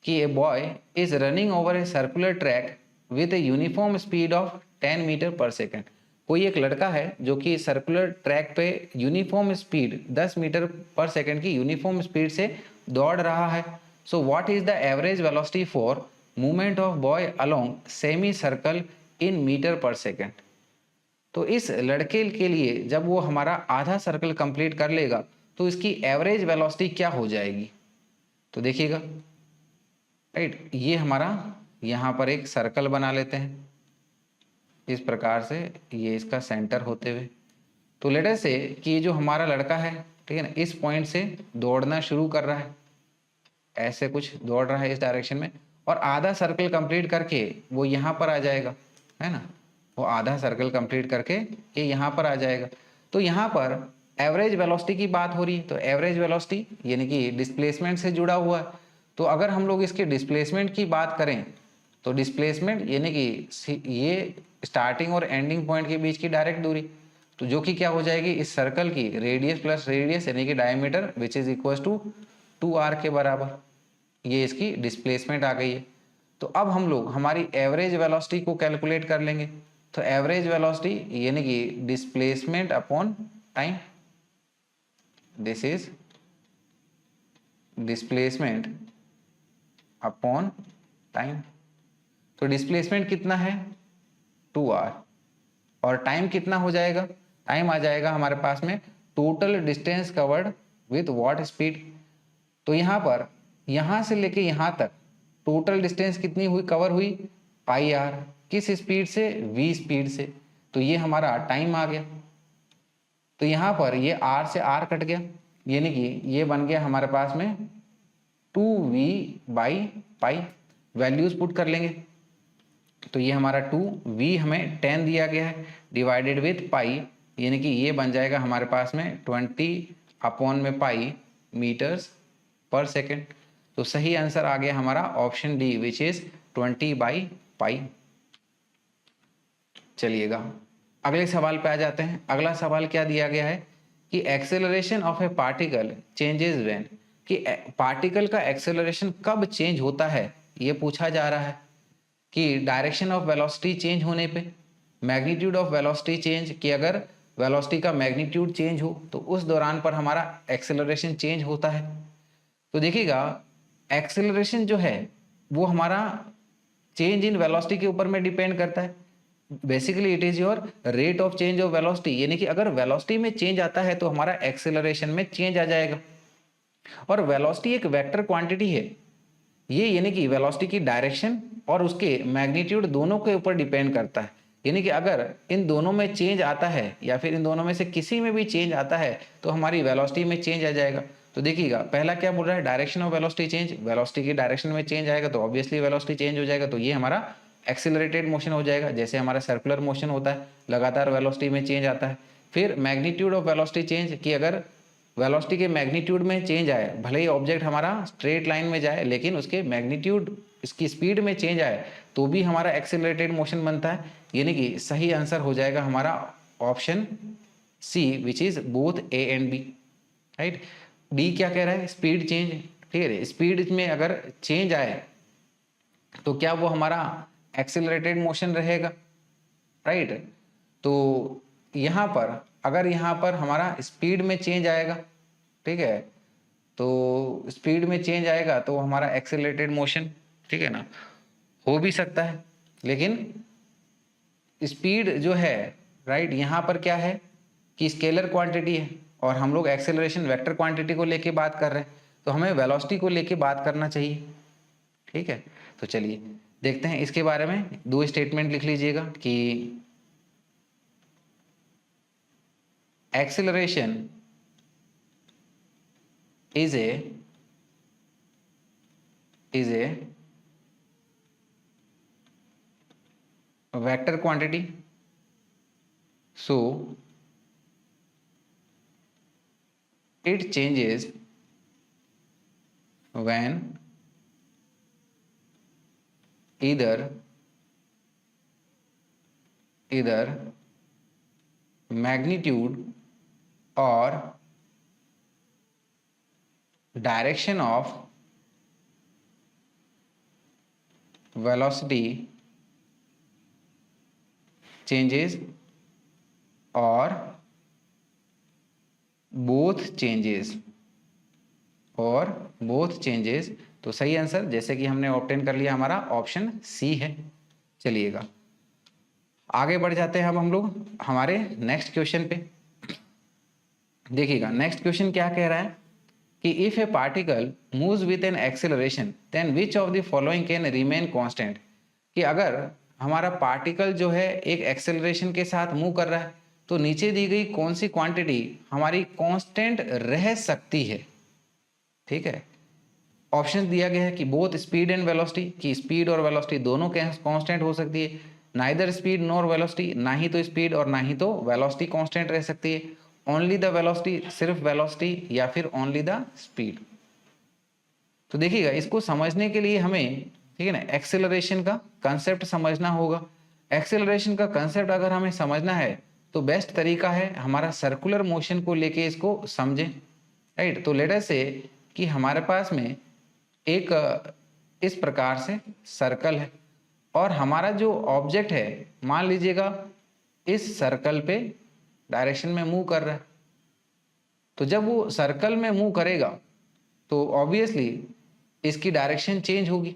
कि a boy is running over a circular track with a uniform speed of 10 metre per second. कोई एक लड़का है जो कि सर्कुलर ट्रैक पे uniform speed 10 metre per second की यूनिफॉर्म स्पीड से दौड़ रहा है। So what is the average velocity for movement of boy along semi circle in metre per second. तो इस लड़के के लिए जब वो हमारा आधा सर्कल कंप्लीट कर लेगा तो इसकी एवरेज वेलोसिटी क्या हो जाएगी। तो देखिएगा, राइट, ये हमारा यहाँ पर एक सर्कल बना लेते हैं इस प्रकार से, ये इसका सेंटर होते हुए। तो लेट अस से कि ये जो हमारा लड़का है, ठीक है ना, इस पॉइंट से दौड़ना शुरू कर रहा है, ऐसे कुछ दौड़ रहा है इस डायरेक्शन में, और आधा सर्कल कंप्लीट करके वो यहाँ पर आ जाएगा, है ना, वो आधा सर्कल कंप्लीट करके ये यहाँ पर आ जाएगा। तो यहाँ पर एवरेज वेलोसिटी की बात हो रही है, तो एवरेज वेलोसिटी यानी कि डिस्प्लेसमेंट से जुड़ा हुआ है। तो अगर हम लोग इसके डिस्प्लेसमेंट की बात करें तो डिस्प्लेसमेंट यानी कि ये स्टार्टिंग और एंडिंग पॉइंट के बीच की डायरेक्ट दूरी, तो जो कि क्या हो जाएगी इस सर्कल की रेडियस प्लस रेडियस यानी कि diameter which is equal to 2r के बराबर, ये इसकी डिस्प्लेसमेंट आ गई है। तो अब हम लोग हमारी एवरेज वेलोसिटी को कैलकुलेट कर लेंगे। तो एवरेज वेलोसिटी यानी कि displacement upon time, this is displacement upon time. तो डिस्प्लेसमेंट कितना है 2r और टाइम कितना हो जाएगा, टाइम आ जाएगा हमारे पास में total distance covered with what speed. तो यहाँ पर यहाँ से लेके यहाँ तक टोटल डिस्टेंस कितनी हुई कवर हुई पाई आर, किस स्पीड से v स्पीड से, तो ये हमारा टाइम आ गया। तो यहाँ पर ये r से r कट गया यानी कि ये बन गया हमारे पास में 2v by pi, values put कर लेंगे। तो ये हमारा 2v हमें 10 दिया गया है डिवाइडेड विथ पाई यानी कि ये बन जाएगा हमारे पास में 20 अपॉन में पाई मीटर्स पर सेकेंड। तो सही आंसर आ गया हमारा option D which is 20 by pi. चलिएगा अगले सवाल पे आ जाते हैं। अगला सवाल क्या दिया गया है कि acceleration of a particle changes when, कि पार्टिकल का एक्सेलरेशन कब चेंज होता है ये पूछा जा रहा है। कि डायरेक्शन ऑफ वेलोसिटी चेंज होने पे, मैग्नीट्यूड ऑफ वेलोसिटी चेंज, कि अगर वेलोसिटी का मैग्नीट्यूड चेंज हो तो उस दौरान पर हमारा एक्सेलरेशन चेंज होता है। तो देखिएगा एक्सेलरेशन जो है वो हमारा चेंज इन वेलोसिटी के ऊपर में डिपेंड करता है। Basically it is your rate of change of velocity, यानी कि अगर वेलोसिटी में चेंज आता है तो हमारा एक्सेलरेशन में चेंज आ जाएगा। और वेलोसिटी एक वेक्टर क्वांटिटी है, ये यानी कि वेलोसिटी की डायरेक्शन और उसके मैग्नीट्यूड दोनों के ऊपर डिपेंड करता है। यानी कि अगर इन दोनों में चेंज आता है या फिर इन दोनों में से किसी में भी चेंज आता है तो हमारी वेलोसिटी में चेंज आ जाएगा। तो देखिएगा पहला क्या बोल रहा है, direction of velocity change, velocity की डायरेक्शन में चेंज आएगा तो ऑब्वियसली वेलोसिटी चेंज हो जाएगा, तो ये हमारा एक्सिलरेटेड मोशन हो जाएगा। जैसे हमारा सर्कुलर मोशन होता है लगातार वेलोसिटी में चेंज आता है। फिर मैग्नीट्यूड ऑफ वेलोसिटी चेंज, कि अगर वेलोसिटी के मैग्नीट्यूड में चेंज आए, भले ही ऑब्जेक्ट हमारा स्ट्रेट लाइन में जाए लेकिन उसके मैग्नीट्यूड इसकी स्पीड में चेंज आए तो भी हमारा एक्सेलरेटेड मोशन बनता है। यानी कि सही आंसर हो जाएगा हमारा option C which is both A and B, right. D क्या कह रहा है, स्पीड चेंज, ठीक है। स्पीड में अगर चेंज आए तो क्या वो हमारा एक्सेलरेटेड मोशन रहेगा, राइट। तो यहाँ पर अगर यहाँ पर हमारा स्पीड में चेंज आएगा, ठीक है, तो स्पीड में चेंज आएगा तो हमारा एक्सेलरेटेड मोशन, ठीक है ना, हो भी सकता है। लेकिन स्पीड जो है, राइट, यहाँ पर क्या है कि स्केलर क्वांटिटी है और हम लोग एक्सेलरेशन वेक्टर क्वांटिटी को लेके बात कर रहे हैं, तो हमें वेलोसिटी को लेके बात करना चाहिए, ठीक है। तो चलिए देखते हैं इसके बारे में। दो स्टेटमेंट लिख लीजिएगा कि acceleration is a vector quantity, so it changes when either magnitude or direction of velocity changes or both changes, तो सही आंसर जैसे कि हमने ऑब्टेन कर लिया हमारा ऑप्शन सी है। चलिएगा आगे बढ़ जाते हैं अब हम लोग हमारे नेक्स्ट क्वेश्चन पे। देखिएगा नेक्स्ट क्वेश्चन क्या कह रहा है कि if a particle moves with an acceleration then which of the following can remain constant, कि अगर हमारा पार्टिकल जो है एक एक्सेलरेशन के साथ मूव कर रहा है तो नीचे दी गई कौन सी क्वांटिटी हमारी कांस्टेंट रह सकती है, ठीक है। ऑप्शन दिया गया है कि बोथ स्पीड एंड वेलोसिटी, कि स्पीड और वेलोसिटी दोनों कांस्टेंट हो सकती है। नाइदर स्पीड नॉर वेलोसिटी, ना ही तो स्पीड और ना ही तो वेलोसिटी कांस्टेंट रह सकती है। ओनली द वेलोसिटी, सिर्फ वेलोसिटी, या फिर ओनली द स्पीड। तो देखिएगा, इसको समझने के लिए हमें, ठीक है ना, एक्सेलरेशन का कंसेप्ट समझना होगा। एक्सेलरेशन का कंसेप्ट अगर हमें समझना है तो बेस्ट तरीका है हमारा सर्कुलर मोशन को लेके इसको समझें, राइट। तो लेट अस से कि हमारे पास में एक इस प्रकार से सर्कल है और हमारा जो ऑब्जेक्ट है, मान लीजिएगा इस सर्कल पे डायरेक्शन में मूव कर रहा है। तो जब वो सर्कल में मूव करेगा तो ऑब्वियसली इसकी डायरेक्शन चेंज होगी।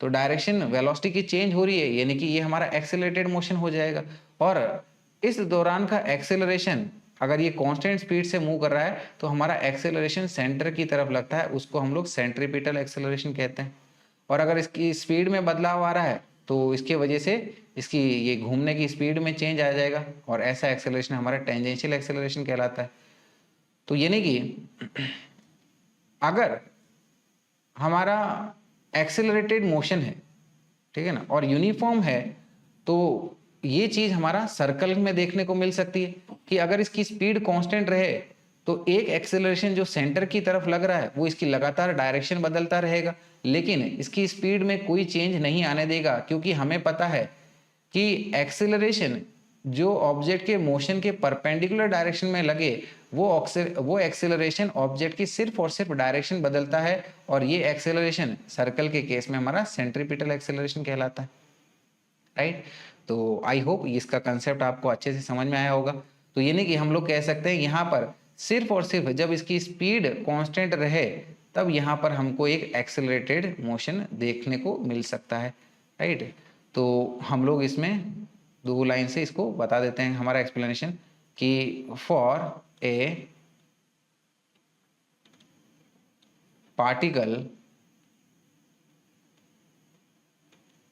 तो डायरेक्शन वेलोसिटी की चेंज हो रही है, यानी कि ये हमारा एक्सेलरेटेड मोशन हो जाएगा। और इस दौरान का एक्सेलरेशन, अगर ये कांस्टेंट स्पीड से मूव कर रहा है तो हमारा एक्सेलरेशन सेंटर की तरफ लगता है, उसको हम लोग सेंट्रीपिटल एक्सेलरेशन कहते हैं। और अगर इसकी स्पीड में बदलाव आ रहा है तो इसके वजह से इसकी ये घूमने की स्पीड में चेंज आ जाएगा, और ऐसा एक्सेलरेशन हमारा टेंजेंशियल एक्सेलरेशन कहलाता है। तो यानी कि अगर हमारा एक्सेलरेटेड मोशन है, ठीक है ना, और यूनिफॉर्म है, तो ये चीज हमारा सर्कल में देखने को मिल सकती है कि अगर इसकी स्पीड कांस्टेंट रहे तो एक एक्सेलरेशन जो सेंटर की तरफ लग रहा है वो इसकी लगातार डायरेक्शन बदलता रहेगा, लेकिन इसकी स्पीड में कोई चेंज नहीं आने देगा, क्योंकि हमें पता है कि एक्सेलरेशन जो ऑब्जेक्ट के मोशन के परपेंडिकुलर डायरेक्शन में लगे वो एक्सेलरेशन ऑब्जेक्ट की सिर्फ और सिर्फ डायरेक्शन बदलता है, और ये एक्सेलरेशन सर्कल के केस में हमारा सेंट्रीपिटल एक्सेलरेशन कहलाता है, राइट। तो आई होप इसका कंसेप्ट आपको अच्छे से समझ में आया होगा। तो ये नहीं कि हम लोग कह सकते हैं यहाँ पर सिर्फ और सिर्फ जब इसकी स्पीड कांस्टेंट रहे तब यहाँ पर हमको एक एक्सेलरेटेड मोशन देखने को मिल सकता है, राइट। तो हम लोग इसमें दो लाइन से इसको बता देते हैं हमारा एक्सप्लेनेशन कि for a particle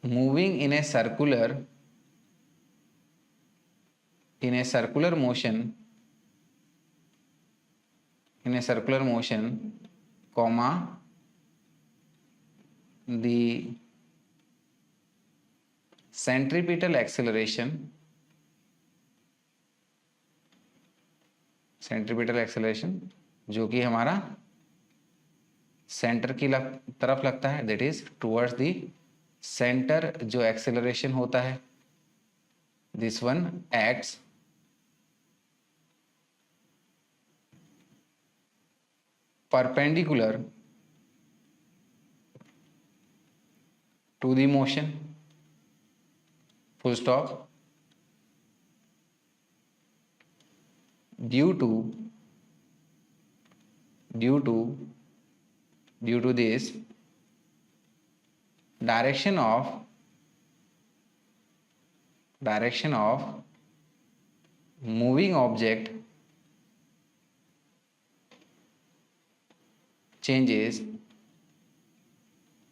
moving in a circular motion, comma, the centripetal acceleration जो कि हमारा सेंटर की तरफ लगता है, that is towards the centre जो एक्सेलरेशन होता है, this one acts perpendicular to the motion, full stop, due to this direction of moving object changes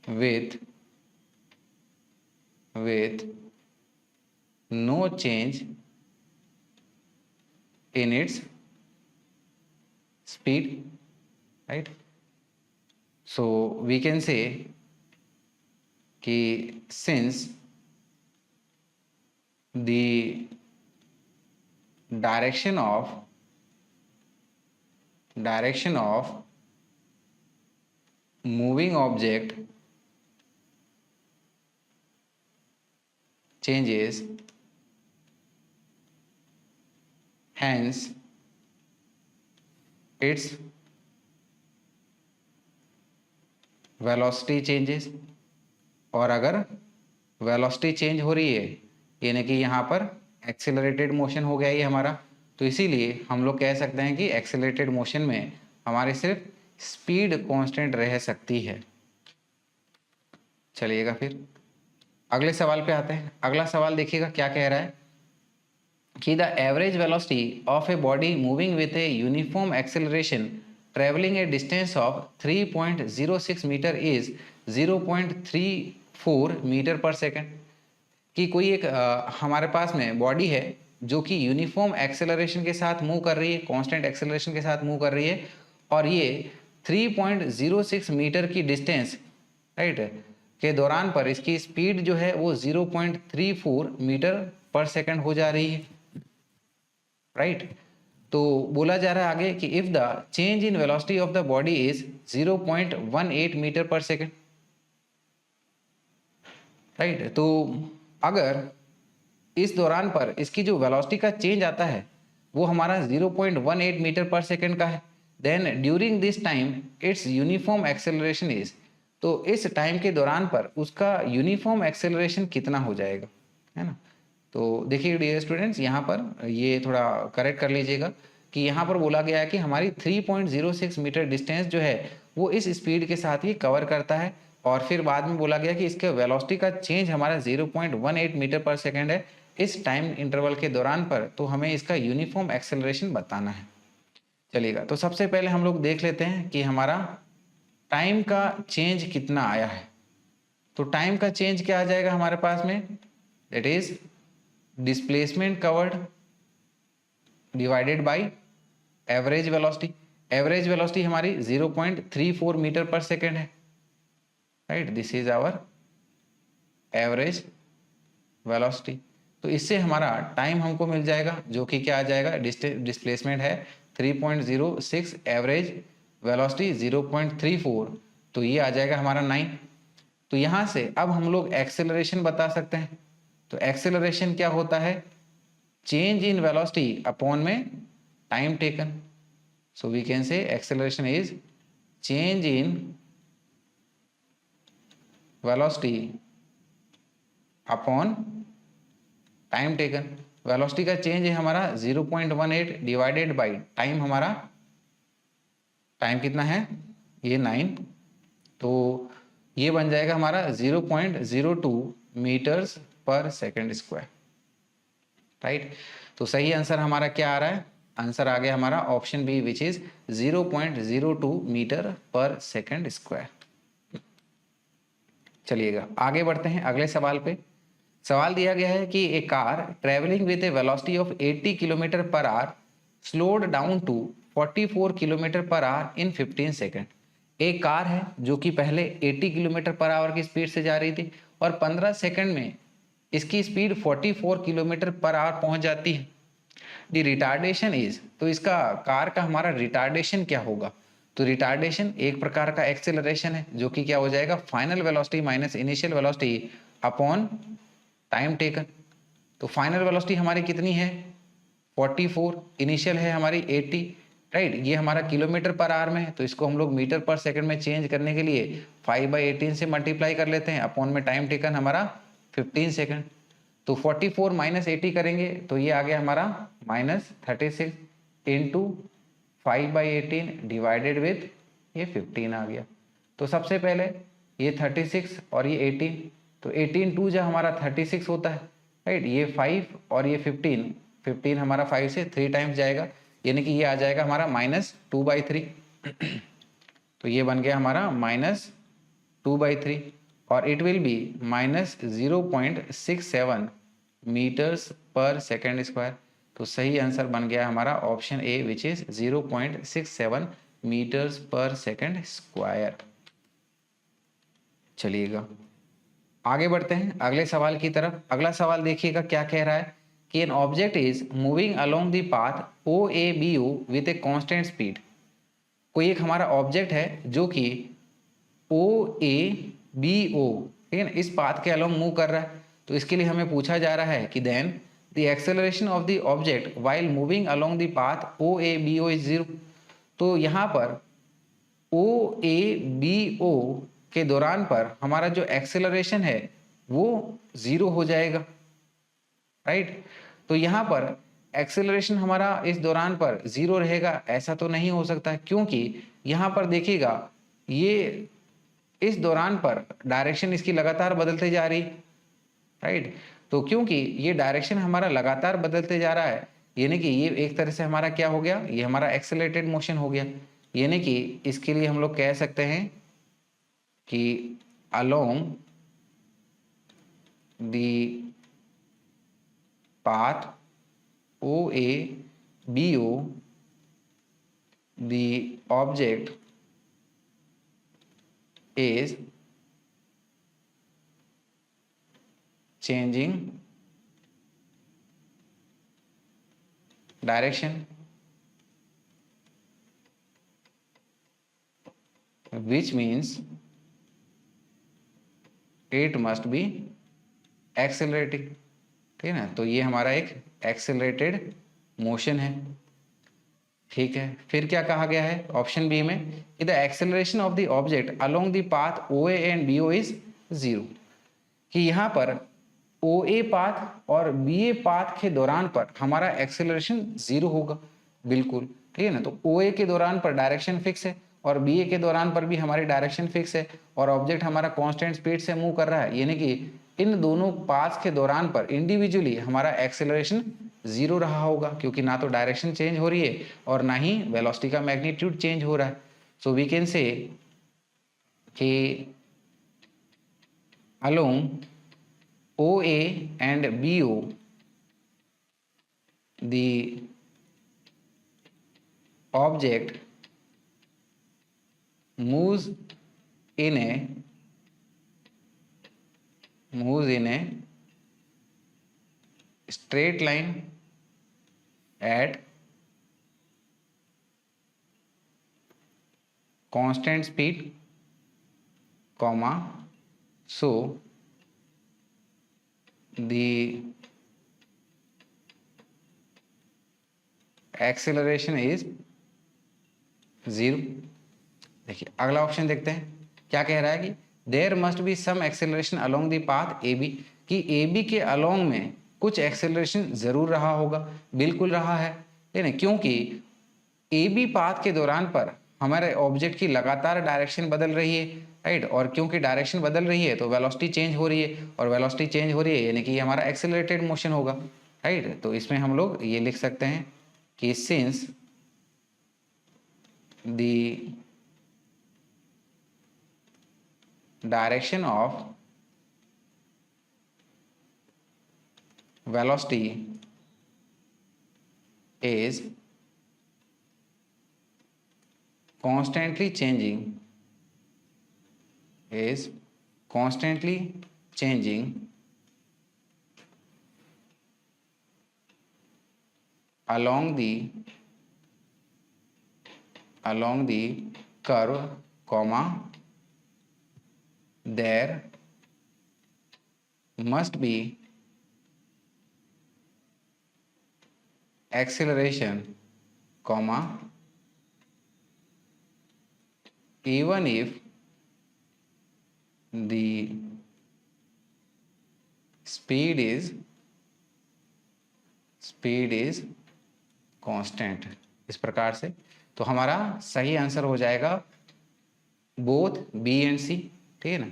with no change in its speed, right. So we can say कि since the direction of moving object changes, hence its velocity changes। और अगर velocity change हो रही है यानी कि यहाँ पर एक्सेलरेटेड मोशन हो गया ये हमारा, तो इसीलिए हम लोग कह सकते हैं कि एक्सेलरेटेड मोशन में हमारी सिर्फ स्पीड कांस्टेंट रह सकती है। चलिएगा फिर अगले सवाल पे आते हैं। अगला सवाल देखिएगा क्या कह रहा है कि the average velocity of a body moving with a uniform acceleration travelling a distance of 3.06 metre is 0.34 metre per second. कि कोई एक हमारे पास में बॉडी है जो कि यूनिफॉर्म एक्सेलरेशन के साथ मूव कर रही है, कांस्टेंट एक्सेलरेशन के साथ मूव कर रही है, और ये 3.06 मीटर की डिस्टेंस, राइट, के दौरान पर इसकी स्पीड जो है वो 0.34 मीटर पर सेकंड हो जा रही है, राइट। तो बोला जा रहा है आगे कि if the change in velocity of the body is 0.18 metre per second, right. तो अगर इस दौरान पर इसकी जो वेलोसिटी का चेंज आता है वो हमारा 0.18 मीटर पर सेकंड का है, then during this time its uniform acceleration is, तो इस टाइम के दौरान पर उसका यूनिफॉर्म एक्सेलरेशन कितना हो जाएगा, है ना। तो देखिए डियर स्टूडेंट्स, यहाँ पर ये थोड़ा करेक्ट कर लीजिएगा कि यहाँ पर बोला गया है कि हमारी 3.06 मीटर डिस्टेंस जो है वो इस स्पीड के साथ ही कवर करता है, और फिर बाद में बोला गया कि इसके वेलोसिटी का चेंज हमारा 0.18 मीटर पर सेकेंड है इस टाइम इंटरवल के दौरान पर, तो हमें इसका यूनिफॉर्म एक्सेलरेशन बताना है। चलिएगा, तो सबसे पहले हम लोग देख लेते हैं कि हमारा टाइम का चेंज कितना आया है। तो टाइम का चेंज क्या आ जाएगा हमारे पास में, that is displacement covered divided by average velocity. Average velocity हमारी 0.34 मीटर पर सेकेंड है, right, this is our average velocity. तो इससे हमारा टाइम हमको मिल जाएगा जो कि क्या आ जाएगा, डिस्प्लेसमेंट है 3.06, एवरेज वेलोसिटी 0.34, तो ये आ जाएगा हमारा 9। तो यहाँ से अब हम लोग एक्सेलरेशन बता सकते हैं। तो एक्सेलरेशन क्या होता है, चेंज इन वेलोसिटी अपॉन में time taken. So we can say acceleration is change in velocity upon time taken. Velocity का चेंज है हमारा 0.18 डिवाइडेड बाई टाइम, हमारा टाइम कितना है, ये 9, तो ये बन जाएगा हमारा 0.02 metres per second square, right. तो सही आंसर हमारा क्या आ रहा है, आंसर आ गया हमारा option B which is 0.02 metre per second square. चलिएगा आगे बढ़ते हैं अगले सवाल पे। सवाल दिया गया है कि a car travelling with a velocity of 80 kilometer per hour slowed down to 44 kilometer per hour in 15 second. एक कार है जो कि पहले 80 किलोमीटर पर आवर की स्पीड से जा रही थी और 15 सेकंड में इसकी स्पीड 44 किलोमीटर पर आवर पहुंच जाती है। दी रिटार्डेशन इज, तो इसका कार का हमारा रिटार्डेशन क्या होगा। तो रिटार्डेशन एक प्रकार का एक्सेलरेशन है जो कि क्या हो जाएगा, final velocity minus initial velocity upon time taken. तो फाइनल वेलोसिटी हमारी कितनी है 44, इनिशियल है हमारी 80, राइट। ये हमारा किलोमीटर पर आवर में है तो इसको हम लोग मीटर पर सेकंड में चेंज करने के लिए 5/18 से मल्टीप्लाई कर लेते हैं, अपॉन में टाइम टेकन हमारा 15 सेकंड। तो 44 माइनस 80 करेंगे तो ये आ गया हमारा -36 इंटू 5/18 डिवाइडेड विथ ये 15 आ गया। तो सबसे पहले ये 36 और ये 18, तो 18 2 जो हमारा 36 होता है, राइट। ये 5 और ये 15 हमारा 5 से 3 टाइम्स जाएगा, यानी कि ये आ जाएगा हमारा -2/3। तो ये बन गया हमारा -2/3 और it will be -0.67 metres per second square. तो सही आंसर बन गया हमारा option A which is 0.67 metres per second square. चलिएगा आगे बढ़ते हैं अगले सवाल की तरफ। अगला सवाल देखिएगा क्या कह रहा है कि an object is moving along the path OABO with A constant speed. कोई एक हमारा ऑब्जेक्ट है जो कि OABO, ठीक है ना, इस पाथ के अलोंग मूव कर रहा है। तो इसके लिए हमें पूछा जा रहा है कि then the acceleration of the object while moving along the path OABO is 0। तो यहाँ पर OABO के दौरान पर हमारा जो एक्सेलरेशन है वो 0 हो जाएगा, राइट। तो यहाँ पर एक्सेलरेशन हमारा इस दौरान पर 0 रहेगा ऐसा तो नहीं हो सकता, क्योंकि यहाँ पर देखिएगा ये इस दौरान पर डायरेक्शन इसकी लगातार बदलते जा रही, राइट। तो क्योंकि ये डायरेक्शन हमारा लगातार बदलते जा रहा है, यानी कि ये एक तरह से हमारा क्या हो गया, ये हमारा एक्सेलरेटेड मोशन हो गया। यानी कि इसके लिए हम लोग कह सकते हैं कि along the path OABO the object is changing direction, which means it must be accelerating, ठीक है ना। तो ये हमारा एक एक्सेलरेटेड मोशन है, ठीक है। फिर क्या कहा गया है ऑप्शन बी में कि the acceleration of the object along the path O A and B O is 0, कि यहाँ पर ओ ए पाथ और बी ए पाथ के दौरान पर हमारा एक्सेलरेशन 0 होगा, बिल्कुल, ठीक है ना। तो ओ ए के दौरान पर डायरेक्शन फिक्स है और बी ए के दौरान पर भी हमारी डायरेक्शन फिक्स है और ऑब्जेक्ट हमारा कांस्टेंट स्पीड से मूव कर रहा है, यानी कि इन दोनों पाथ्स के दौरान पर इंडिविजुअली हमारा एक्सेलरेशन 0 रहा होगा, क्योंकि ना तो डायरेक्शन चेंज हो रही है और ना ही वेलोसिटी का मैग्नीट्यूड चेंज हो रहा है। सो वी कैन से कि along OA and BO, the object moves in a straight line at constant speed, comma, so the acceleration is 0। देखिए अगला ऑप्शन देखते हैं क्या कह रहा है कि there must be some acceleration along the path A B, कि ए बी के अलोंग में कुछ एक्सेलरेशन जरूर रहा होगा, बिल्कुल रहा है ना, क्योंकि ए बी पाथ के दौरान पर हमारे ऑब्जेक्ट की लगातार डायरेक्शन बदल रही है, राइट, और क्योंकि डायरेक्शन बदल रही है तो वेलोसिटी चेंज हो रही है और वेलोसिटी चेंज हो रही है यानी कि हमारा एक्सेलरेटेड मोशन होगा, राइट। तो इसमें हम लोग ये लिख सकते हैं कि since the direction of velocity is constantly changing along the curve, comma, there must be acceleration, comma, even if the speed is constant. इस प्रकार से तो हमारा सही आंसर हो जाएगा बोथ बी एंड सी, ठीक है ना,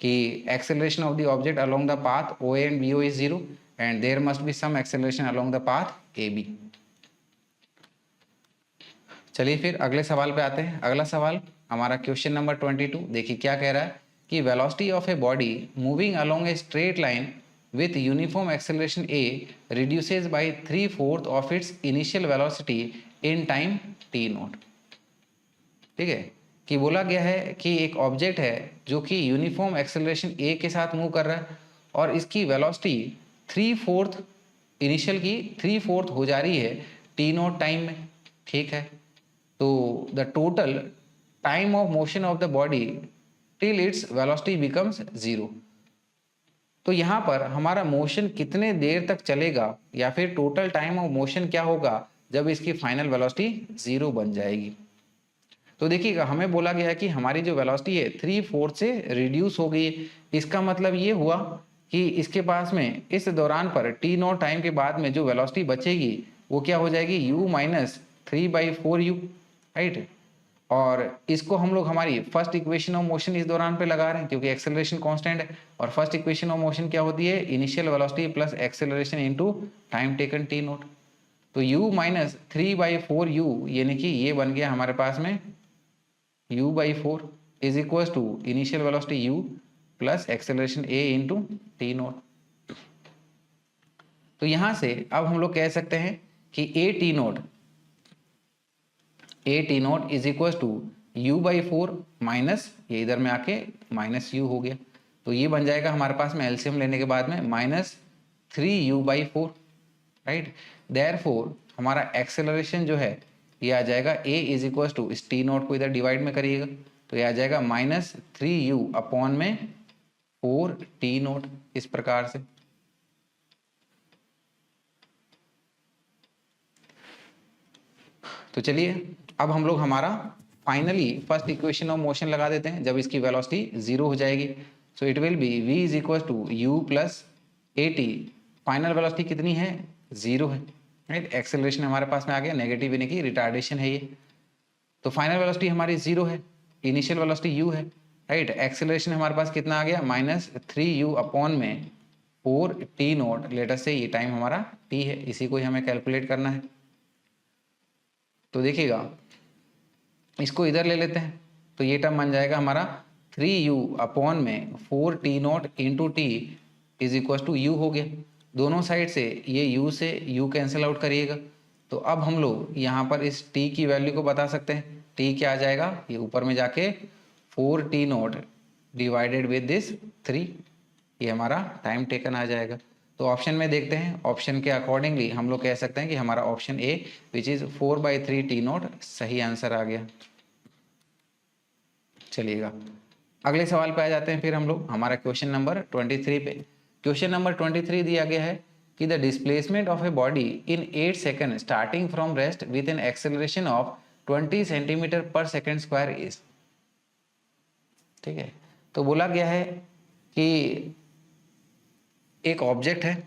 कि acceleration of the object along the path O and B O is 0 and there must be some acceleration along the path A B. चलिए फिर अगले सवाल पे आते हैं। अगला सवाल हमारा क्वेश्चन नंबर 22। देखिए क्या कह रहा है कि velocity of a body moving along A straight line with uniform acceleration a reduces by 3/4 of its initial velocity in time t naught। ठीक है, कि बोला गया है कि एक ऑब्जेक्ट है जो कि यूनिफॉर्म एक्सेलरेशन a के साथ मूव कर रहा है और इसकी वेलोसिटी 3/4 इनिशियल की 3/4 हो जा रही है t नॉट टाइम में, ठीक है। तो the total time of motion of the body till its velocity becomes 0। तो यहाँ पर हमारा मोशन कितने देर तक चलेगा या फिर टोटल टाइम ऑफ मोशन क्या होगा जब इसकी फाइनल वेलोसिटी 0 बन जाएगी। तो देखिएगा हमें बोला गया है कि हमारी जो वेलोसिटी है 3/4 से रिड्यूस हो गई है। इसका मतलब ये हुआ कि इसके पास में इस दौरान पर टी नॉट टाइम के बाद में जो वेलोसिटी बचेगी वो क्या हो जाएगी u माइनस 3/4u, राइट। और इसको हम लोग हमारी फर्स्ट इक्वेशन ऑफ मोशन इस दौरान पे लगा रहे हैं क्योंकि एक्सेलरेशन कांस्टेंट है और फर्स्ट इक्वेशन ऑफ मोशन क्या होती है, initial velocity plus acceleration into time taken T naught. तो u माइनस 3/4u यानी कि ये बन गया हमारे पास में u/4 is equal to initial velocity u plus acceleration a into T naught. तो यहां से अब हम लोग कह सकते हैं कि a T naught is equal to u/4 minus ये इधर में आके माइनस u हो गया, तो ये बन जाएगा हमारे पास में एलसीएम लेने के बाद में -3u/4, राइट। देयरफॉर हमारा एक्सेलरेशन जो है ये आ जाएगा a इज इक्वल टू इस टी नॉट को इधर डिवाइड में करिएगा तो ये आ जाएगा -3u/4t0 इस प्रकार से। तो चलिए अब हम लोग हमारा finally first equation of motion लगा देते हैं जब इसकी वेलोसिटी 0 हो जाएगी। So it will be v is equal to u plus A T. Final velocity कितनी है? 0 है, राइट। एक्सेलरेशन हमारे पास में आ गया, नेगेटिव यानी कि रिटार्डेशन है ये। तो फाइनल वेलोसिटी हमारी 0 है, इनिशियल वेलोसिटी u है, राइट। एक्सेलरेशन हमारे पास कितना आ गया? -3u/4t0। लेटर से ये टाइम हमारा t है, इसी को ही हमें कैलकुलेट करना है। तो देखिएगा इसको इधर ले लेते हैं तो ये टर्म बन जाएगा हमारा 3u/4t0 into T is equal to u हो गया। दोनों साइड से ये u से u कैंसिल आउट करिएगा तो अब हम लोग यहाँ पर इस t की वैल्यू को बता सकते हैं। t क्या आ जाएगा? ये ऊपर में जाके 4t0 डिवाइडेड विद दिस 3, ये हमारा टाइम टेकन आ जाएगा। तो ऑप्शन में देखते हैं, ऑप्शन के अकॉर्डिंगली हम लोग कह सकते हैं कि हमारा option A which is 4/3t0 सही आंसर आ गया। चलिएगा अगले सवाल पे आ जाते हैं फिर हम लोग हमारा क्वेश्चन नंबर 23 पे। क्वेश्चन नंबर 23 दिया गया है कि the displacement of a body in 8 second starting from rest with an acceleration of 20 centimetre पर सेकंड स्क्वायर इज। ठीक है, तो बोला गया है कि एक ऑब्जेक्ट है,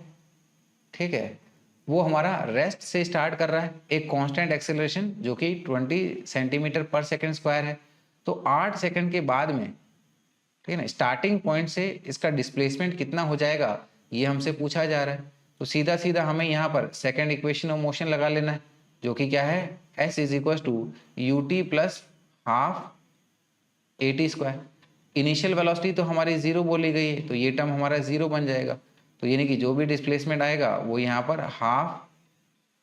ठीक है, वो हमारा रेस्ट से स्टार्ट कर रहा है एक कांस्टेंट एक्सेलरेशन जो कि 20 सेंटीमीटर पर सेकंड स्क्वायर है। तो 8 सेकंड के बाद में, ठीक है ना, स्टार्टिंग पॉइंट से इसका डिस्प्लेसमेंट कितना हो जाएगा ये हमसे पूछा जा रहा है। तो सीधा सीधा हमें यहाँ पर सेकंड इक्वेशन ऑफ मोशन लगा लेना है जो कि क्या है? s is equal to ut plus half at²। Initial velocity तो हमारी 0 बोली गई है तो ये टर्म हमारा 0 बन जाएगा। तो यानी कि जो भी डिस्प्लेसमेंट आएगा वो यहाँ पर हाफ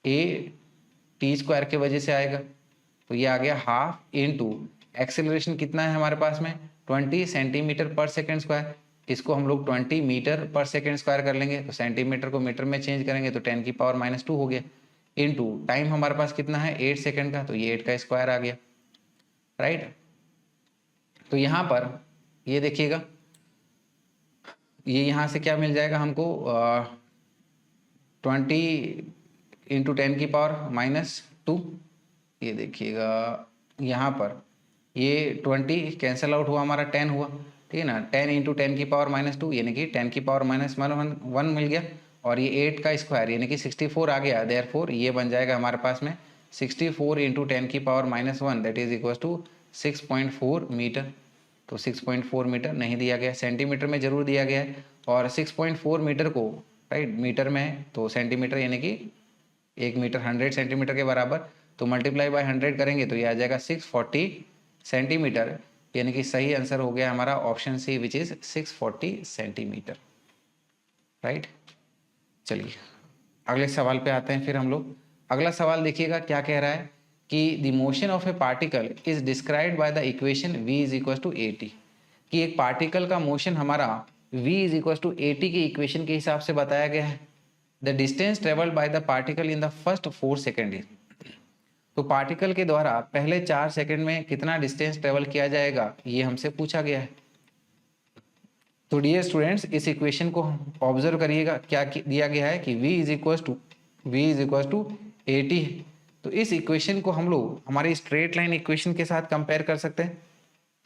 at² के वजह से आएगा। तो ये आ गया हाफ इनटू एक्सेलरेशन कितना है हमारे पास में 20 सेंटीमीटर पर सेकंड स्क्वायर। इसको हम लोग 20 मीटर पर सेकंड स्क्वायर कर लेंगे तो सेंटीमीटर को मीटर में चेंज करेंगे तो 10 की पावर -2 हो गया। इनटू टाइम हमारे पास कितना है 8 सेकंड का, तो ये 8 का स्क्वायर आ गया, राइट। तो यहाँ पर ये देखिएगा, ये यहाँ से क्या मिल जाएगा हमको 20 इंटू 10 की पावर -2। ये देखिएगा यहाँ पर ये 20 कैंसिल आउट हुआ, हमारा 10 हुआ, ठीक है ना। 10 इंटू 10 की पावर -2 यानी कि 10 की पावर -1 मिल गया और ये 8 का स्क्वायर यानी कि 64 आ गया। देयरफॉर ये बन जाएगा हमारे पास में 64 इंटू 10 की power -1 that is equal to 6.4 metre. तो 6.4 मीटर नहीं दिया गया, सेंटीमीटर में जरूर दिया गया है और 6.4 मीटर को, राइट, मीटर में है तो सेंटीमीटर यानी कि 1 मीटर 100 सेंटीमीटर के बराबर, तो मल्टीप्लाई बाय 100 करेंगे तो ये आ जाएगा 640 सेंटीमीटर, यानी कि सही आंसर हो गया हमारा option C which is 640 centimetre, right. चलिए अगले सवाल पे आते हैं फिर हम लोग। अगला सवाल देखिएगा क्या कह रहा है कि the motion of a particle is described by the equation v is equal to at। कि एक पार्टिकल का मोशन हमारा v is equal to at की इक्वेशन के हिसाब से बताया गया है। The distance travelled by the particle in the first 4 second is. तो पार्टिकल के द्वारा पहले 4 सेकेंड में कितना डिस्टेंस ट्रेवल किया जाएगा ये हमसे पूछा गया है। तो डियर स्टूडेंट्स इस इक्वेशन को ऑब्जर्व करिएगा, क्या दिया गया है कि v is equal to at है। तो इस इक्वेशन को हम लोग हमारी स्ट्रेट लाइन इक्वेशन के साथ कंपेयर कर सकते हैं।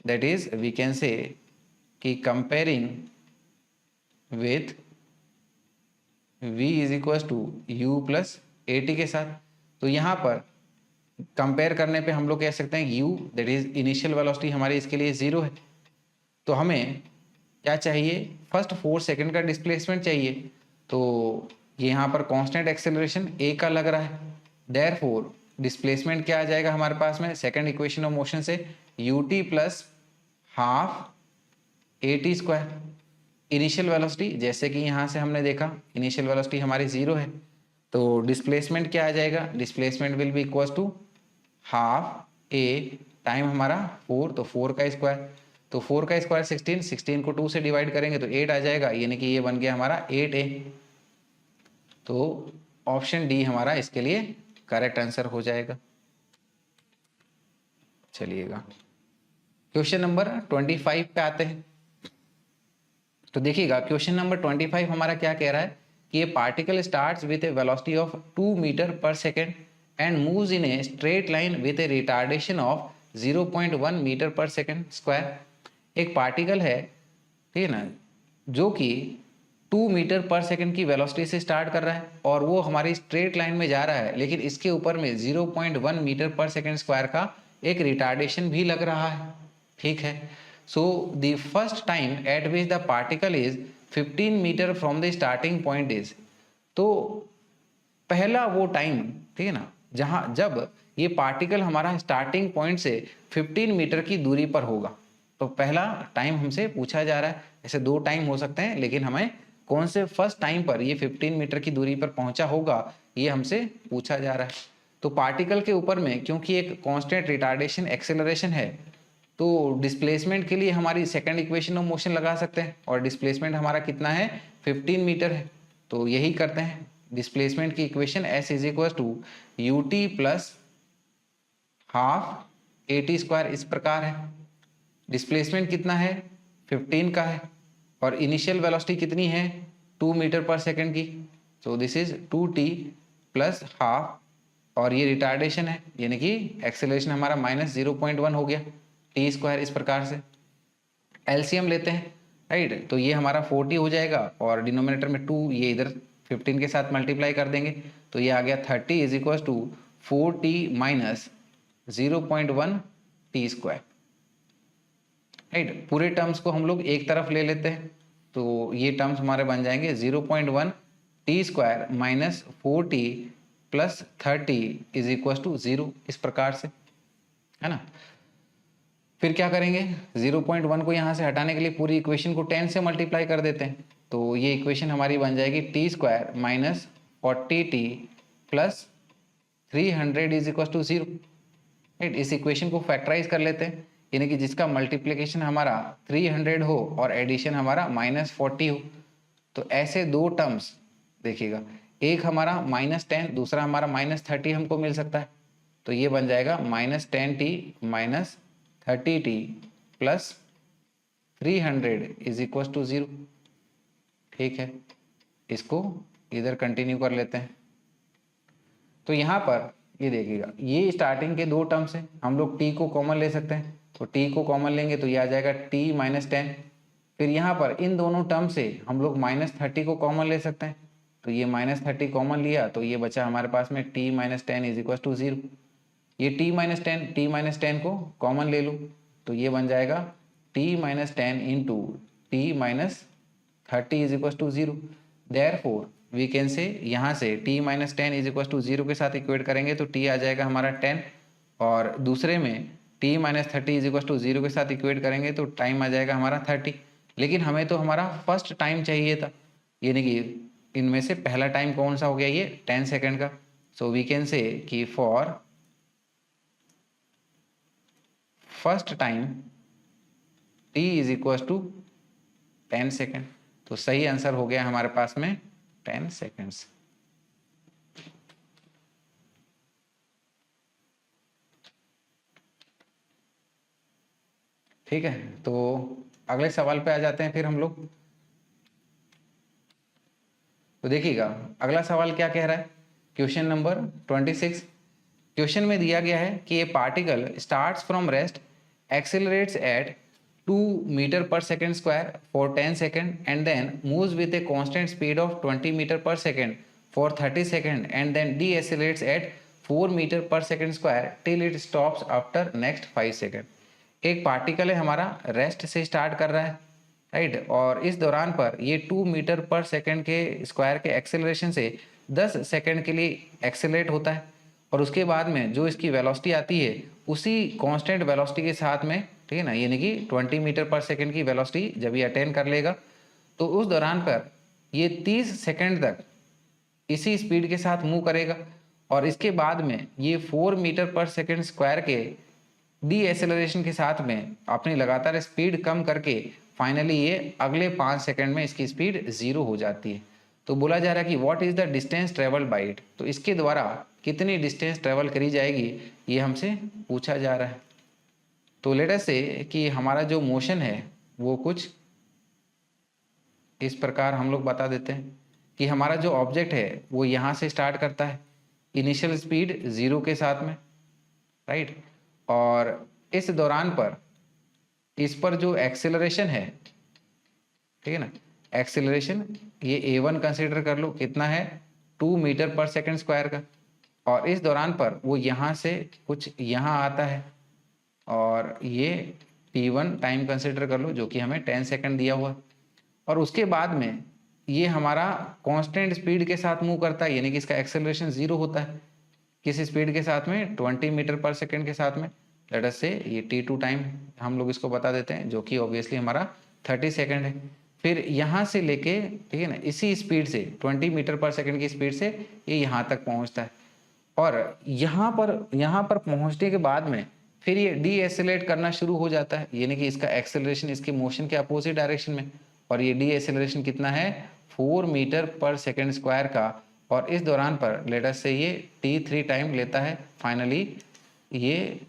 That is we can say कि comparing with v is equal to u plus at के साथ। तो यहाँ पर कंपेयर करने पे हम लोग कह सकते हैं u that is initial velocity हमारी इसके लिए 0 है। तो हमें क्या चाहिए? फर्स्ट 4 सेकेंड का डिस्प्लेसमेंट चाहिए। तो यहाँ पर कांस्टेंट एक्सेलरेशन a का लग रहा है, देयरफॉर डिस्प्लेसमेंट क्या आ जाएगा हमारे पास में सेकंड इक्वेशन ऑफ मोशन से ut plus half at²। Initial velocity जैसे कि यहाँ से हमने देखा इनिशियल वेलोसिटी हमारी 0 है तो डिस्प्लेसमेंट क्या आ जाएगा? Displacement will be equal to half a time हमारा 4, तो 4 का स्क्वायर, तो 4 का स्क्वायर 16, 16 को 2 से डिवाइड करेंगे तो 8 आ जाएगा, यानी कि ये बन गया हमारा 8a। तो ऑप्शन डी हमारा इसके लिए करेक्ट आंसर हो जाएगा। चलिएगा क्वेश्चन नंबर 25 पे आते हैं। तो देखिएगा क्वेश्चन नंबर 25 हमारा क्या कह रहा है कि ये particle starts with a velocity of 2 metre per second and moves in a straight line with a retardation of 0.1 meter per second square. एक पार्टिकल है, ठीक है ना, जो कि 2 मीटर पर सेकेंड की वेलोसिटी से स्टार्ट कर रहा है और वो हमारी स्ट्रेट लाइन में जा रहा है, लेकिन इसके ऊपर में 0.1 मीटर पर सेकेंड स्क्वायर का एक रिटार्डेशन भी लग रहा है। ठीक है, so the first time at which the particle is 15 metre from the starting point is, तो पहला वो टाइम, ठीक है ना, जब ये पार्टिकल हमारा स्टार्टिंग पॉइंट से 15 मीटर की दूरी पर होगा। तो पहला टाइम हमसे पूछा जा रहा है। ऐसे दो टाइम हो सकते हैं, लेकिन हमें कौन से फर्स्ट टाइम पर ये 15 मीटर की दूरी पर पहुंचा होगा ये हमसे पूछा जा रहा है। तो पार्टिकल के ऊपर में क्योंकि एक कांस्टेंट रिटार्डेशन एक्सेलरेशन है, तो डिस्प्लेसमेंट के लिए हमारी सेकंड इक्वेशन ऑफ मोशन लगा सकते हैं, और डिस्प्लेसमेंट हमारा कितना है 15 मीटर है। तो यही करते हैं, डिस्प्लेसमेंट की equation s is equal to U T plus half A T square इस प्रकार है। डिस्प्लेसमेंट कितना है 15 का है, और इनिशियल वेलोसिटी कितनी है 2 मीटर पर सेकेंड की, so this is 2t plus half, और ये रिटार्डेशन है यानी कि एक्सेलरेशन हमारा -0.1 हो गया टी स्क्वायर इस प्रकार से। एलसीएम लेते हैं, राइट, तो ये हमारा 40 हो जाएगा और डिनोमिनेटर में 2 ये इधर 15 के साथ मल्टीप्लाई कर देंगे, तो ये आ गया 30 is equal to 4t minus 0.1 T square. Right, पूरे टर्म्स को हम लोग एक तरफ ले लेते हैं, तो ये टर्म्स हमारे बन जाएंगे 0.1 T square minus 4t plus 30 is equal to 0 इस प्रकार से, है ना। फिर क्या करेंगे, 0.1 को यहाँ से हटाने के लिए पूरी इक्वेशन को 10 से मल्टीप्लाई कर देते हैं, तो ये इक्वेशन हमारी बन जाएगी T square minus 40t plus 300 is equal to 0। Right, इस इक्वेशन को फैक्टराइज कर लेते हैं, यानी कि जिसका मल्टीप्लिकेशन हमारा 300 हो और एडिशन हमारा -40 हो। तो ऐसे दो टर्म्स देखिएगा, एक हमारा -10 दूसरा हमारा -30 हमको मिल सकता है, तो ये बन जाएगा -10t minus 30t plus 300 is equal to 0। ठीक है, इसको इधर कंटिन्यू कर लेते हैं। तो यहाँ पर ये देखिएगा, ये स्टार्टिंग के दो टर्म्स हैं, हम लोग t को कॉमन ले सकते हैं, तो t को कॉमन लेंगे तो ये आ जाएगा t -10। फिर यहाँ पर इन दोनों टर्म से हम लोग -30 को कॉमन ले सकते हैं, तो ये -30 कॉमन लिया तो ये बचा हमारे पास में t -10 इज इक्वल टू 0। ये t -10 को कॉमन ले लो तो ये बन जाएगा t -10 into t -30 is equal to 0। Therefore we can say यहाँ से t -10 इज इक्वल टू 0 के साथ इक्वेट करेंगे तो t आ जाएगा हमारा 10, और दूसरे में t -30 इज इक्वल टू 0 के साथ इक्वेट करेंगे तो टाइम आ जाएगा हमारा 30। लेकिन हमें तो हमारा फर्स्ट टाइम चाहिए था, यानी कि इनमें से पहला टाइम कौन सा हो गया, ये 10 सेकेंड का। सो वी कैन से कि for first time t is equal to 10 second. तो सही आंसर हो गया हमारे पास में 10 सेकेंड्स। ठीक है, तो अगले सवाल पे आ जाते हैं फिर हम लोग। तो देखिएगा अगला सवाल क्या कह रहा है, क्वेश्चन नंबर 26। क्वेश्चन में दिया गया है कि ये particle starts from rest, accelerates at 2 metre per second square for 10 second and then moves with a constant speed of 20 metre per second for 30 second and then decelerates at 4 metre per second square till it stops after next 5 second. एक particle है हमारा, rest से start कर रहा है, right, और इस दौरान पर ये 2 मीटर पर सेकेंड के स्क्वायर के एक्सेलरेशन से 10 सेकेंड के लिए एक्सेलरेट होता है, और उसके बाद में जो इसकी वेलोसिटी आती है उसी कांस्टेंट वेलोसिटी के साथ में, ठीक है ना, यानी कि 20 मीटर पर सेकेंड की वेलोसिटी जब ये अटेन कर लेगा तो उस दौरान पर ये 30 सेकेंड तक इसी स्पीड के साथ मूव करेगा, और इसके बाद में ये 4 मीटर पर सेकेंड स्क्वायर के डी एसेलरेशन के साथ में अपनी लगातार स्पीड कम करके फाइनली ये अगले 5 सेकंड में इसकी स्पीड 0 हो जाती है। तो बोला जा रहा है कि what is the distance travel by it, तो इसके द्वारा कितनी डिस्टेंस ट्रेवल करी जाएगी ये हमसे पूछा जा रहा है। तो लेट अस से कि हमारा जो मोशन है वो कुछ इस प्रकार हम लोग बता देते हैं कि हमारा जो ऑब्जेक्ट है वो यहाँ से स्टार्ट करता है इनिशियल स्पीड 0 के साथ में, राइट। और इस दौरान पर इस पर जो एक्सेलरेशन है, ठीक है ना, एक्सेलरेशन ये a1 कंसीडर कर लो, कितना है 2 मीटर पर सेकंड स्क्वायर का। और इस दौरान पर वो यहाँ से कुछ यहाँ आता है और ये t1 टाइम कंसीडर कर लो जो कि हमें 10 सेकंड दिया हुआ। और उसके बाद में ये हमारा कांस्टेंट स्पीड के साथ मूव करता है, यानी कि इसका एक्सेलरेशन 0 होता है। किस स्पीड के साथ में 20 मीटर पर सेकंड के साथ में। लेट अस से ये t2 टाइम हम लोग इसको बता देते हैं जो कि ऑब्वियसली हमारा 30 सेकंड है। फिर यहाँ से लेके, ठीक है ना, इसी स्पीड से 20 मीटर पर सेकंड की स्पीड से ये यहाँ तक पहुँचता है। और यहाँ पर पहुँचने के बाद में फिर ये डी एसेलेरेट करना शुरू हो जाता है, यानी कि इसका एक्सेलरेशन इसके मोशन के अपोजिट डायरेक्शन में। और ये डी एसेलरेशन कितना है 4 मीटर पर सेकंड स्क्वायर का। और इस दौरान पर लेट अस से ये t3 टाइम लेता है फाइनली ये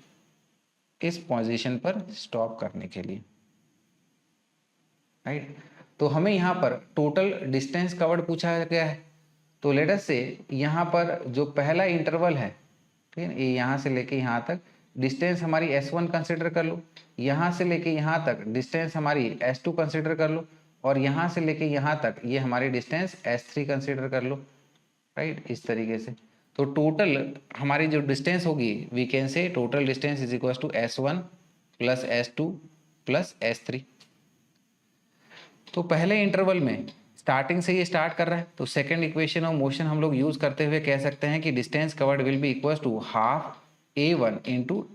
इस पोजीशन पर स्टॉप करने के लिए, राइट। तो हमें यहाँ पर टोटल डिस्टेंस कवर्ड पूछा गया है। तो लेट अस से यहाँ पर जो पहला इंटरवल है, ठीक है, ये यहाँ से लेके यहाँ तक डिस्टेंस हमारी s1 कंसिडर कर लो, यहाँ से लेके यहाँ तक डिस्टेंस हमारी s2 कंसिडर कर लो, और यहाँ से लेके यहाँ तक ये हमारी डिस्टेंस s3 कंसिडर कर लो, राइट। इस तरीके से तो टोटल हमारी जो डिस्टेंस होगी we can say total distance is equal to s1 plus s2 plus s3। तो पहले इंटरवल में स्टार्टिंग से ये स्टार्ट कर रहा है, तो सेकंड इक्वेशन ऑफ मोशन हम लोग यूज करते हुए कह सकते हैं कि distance covered will be equal to half a1 into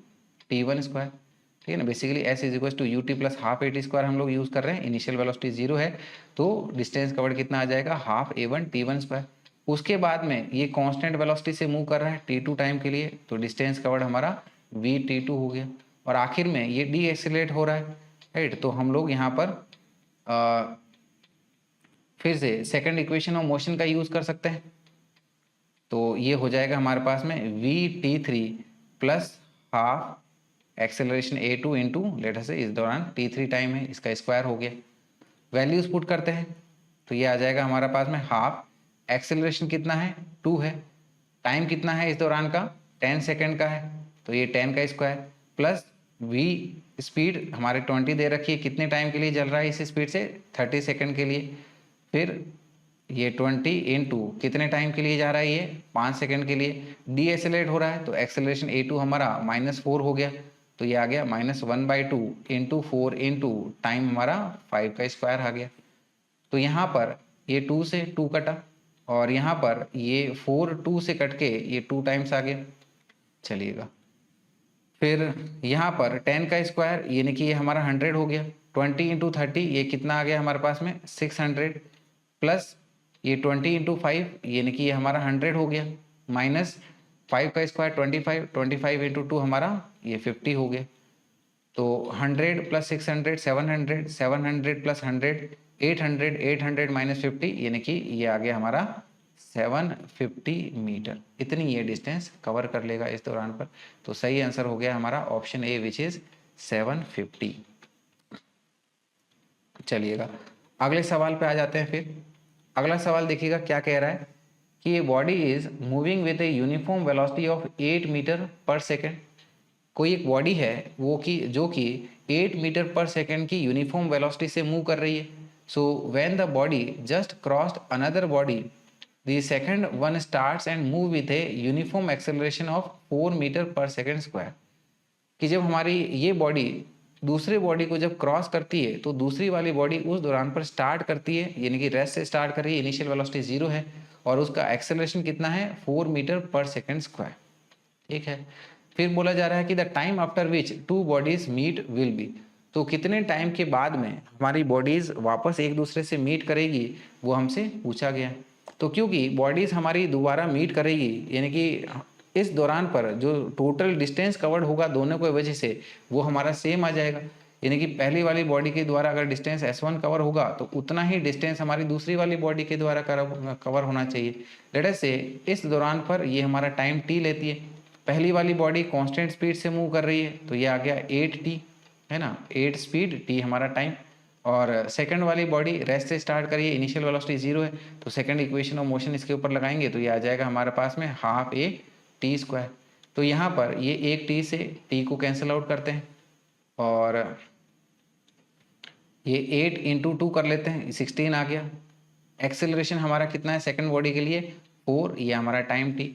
t1 square, ठीक है ना। Basically s is equal to ut plus half at square हम लोग यूज कर रहे हैं। इनिशियल वेलोसिटी 0 है तो डिस्टेंस कवर्ड कितना आ जाएगा हाफ a1 t1 स्क्वायर। उसके बाद में ये कांस्टेंट वेलोसिटी से मूव कर रहा है t2 टाइम के लिए, तो डिस्टेंस कवर्ड हमारा vt2 हो गया। और आखिर में ये डी एक्सीलरेट हो रहा है, राइट। तो हम लोग यहाँ पर फिर से सेकंड इक्वेशन ऑफ मोशन का यूज कर सकते हैं। तो ये हो जाएगा हमारे पास में vt3 plus half acceleration a2 into let us से इस दौरान t3 टाइम है, इसका स्क्वायर हो गया। वैल्यूज पुट करते हैं तो ये आ जाएगा हमारे पास में हाफ एक्सेलरेशन कितना है 2 है, टाइम कितना है इस दौरान का 10 सेकंड का है, तो ये 10 का स्क्वायर प्लस v स्पीड हमारे 20 दे रखी है, कितने टाइम के लिए चल रहा है इस स्पीड से 30 सेकंड के लिए। फिर ये 20 इंटू कितने टाइम के लिए जा रहा है ये 5 सेकंड के लिए। डी एसेलेरेट हो रहा है तो एक्सेलरेशन a2 हमारा -4 हो गया, तो ये आ गया -1/2 इंटू 4 इंटू टाइम हमारा 5 का स्क्वायर आ गया। तो यहाँ पर ये 2 से 2 कटा और यहाँ पर ये 4 2 से कट के ये 2 टाइम्स आ गया, चलिएगा। फिर यहाँ पर 10 का स्क्वायर यानी कि ये हमारा 100 हो गया, 20 इंटू 30 ये कितना आ गया हमारे पास में 600 प्लस ये 20 इंटू 5 यानी कि ये हमारा 100 हो गया, माइनस 5 का स्क्वायर 25, 25 इंटू 2 हमारा ये 50 हो गया। तो 100 प्लस 600 700, 700 प्लस 100 800, 800 माइनस 50 यानी कि ये आ गया हमारा 750 मीटर। इतनी ये डिस्टेंस कवर कर लेगा इस दौरान पर। तो सही आंसर हो गया हमारा ऑप्शन ए विच इज 750। चलिएगा अगले सवाल पे आ जाते हैं। फिर अगला सवाल देखिएगा क्या कह रहा है कि ये body is moving with a uniform velocity of 8 metre per second. कोई एक बॉडी है वो कि जो कि 8 मीटर पर सेकेंड की यूनिफॉर्म वेलोसिटी से मूव कर रही है। So when the body just crossed another body the second one starts and move with a uniform acceleration of 4 metre per second square. कि जब हमारी ये बॉडी दूसरे बॉडी को जब क्रॉस करती है तो दूसरी वाली बॉडी उस दौरान पर स्टार्ट करती है, यानी कि रेस्ट से स्टार्ट कर रही है, इनिशियल वेलोसिटी 0 है और उसका एक्सेलरेशन कितना है 4 मीटर पर सेकेंड स्क्वायर, ठीक है। फिर बोला जा रहा है कि the time after which 2 bodies meet will be. तो कितने टाइम के बाद में हमारी बॉडीज वापस एक दूसरे से मीट करेगी वो हमसे पूछा गया। तो क्योंकि बॉडीज हमारी दोबारा मीट करेगी, यानी कि इस दौरान पर जो टोटल डिस्टेंस कवर्ड होगा दोनों की वजह से वो हमारा सेम आ जाएगा। यानी कि पहली वाली बॉडी के द्वारा अगर डिस्टेंस S1 कवर होगा तो उतना ही डिस्टेंस हमारी दूसरी वाली बॉडी के द्वारा कवर होना चाहिए। लेट अस से इस दौरान पर ये हमारा टाइम t लेती है। पहली वाली बॉडी कांस्टेंट स्पीड से मूव कर रही है तो ये आ गया 8t, है ना, 8 स्पीड, t हमारा टाइम। और सेकंड वाली बॉडी रेस्ट से स्टार्ट करिए, इनिशियल वेलोसिटी 0 है तो सेकंड इक्वेशन ऑफ मोशन इसके ऊपर लगाएंगे तो ये आ जाएगा हमारे पास में हाफ a t स्क्वायर। तो यहाँ पर ये एक t से t को कैंसिल आउट करते हैं और ये 8 इंटू 2 कर लेते हैं, 16 आ गया। एक्सेलरेशन हमारा कितना है सेकंड बॉडी के लिए 4, ये हमारा टाइम t।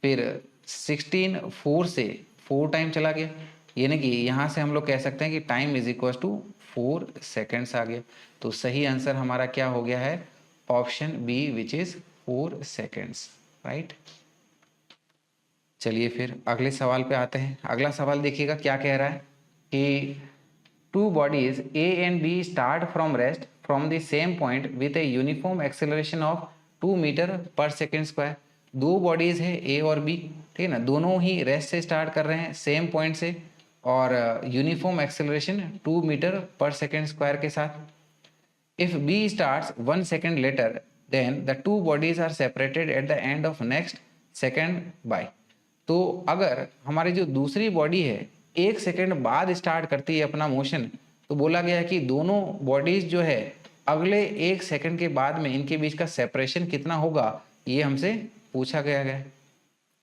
फिर 16 4 से 4 टाइम चला गया, यानी कि यहाँ से हम लोग कह सकते हैं कि time is equal to 4 seconds आ गया। तो सही आंसर हमारा क्या हो गया है, option B which is 4 seconds, right. चलिए फिर अगले सवाल पे आते हैं। अगला सवाल देखिएगा क्या कह रहा है कि two bodies A and B start from rest from the same point with a uniform acceleration of 2 metre per second square. दो बॉडीज है ए और बी, ठीक है ना, दोनों ही रेस्ट से स्टार्ट कर रहे हैं सेम पॉइंट से और uniform acceleration 2 metre per second square के साथ। If B starts 1 second later then the two bodies are separated at the end of next second by. तो अगर हमारी जो दूसरी बॉडी है 1 सेकेंड बाद स्टार्ट करती है अपना मोशन, तो बोला गया है कि दोनों बॉडीज जो है अगले 1 सेकेंड के बाद में इनके बीच का सेपरेशन कितना होगा, ये हमसे पूछा गया है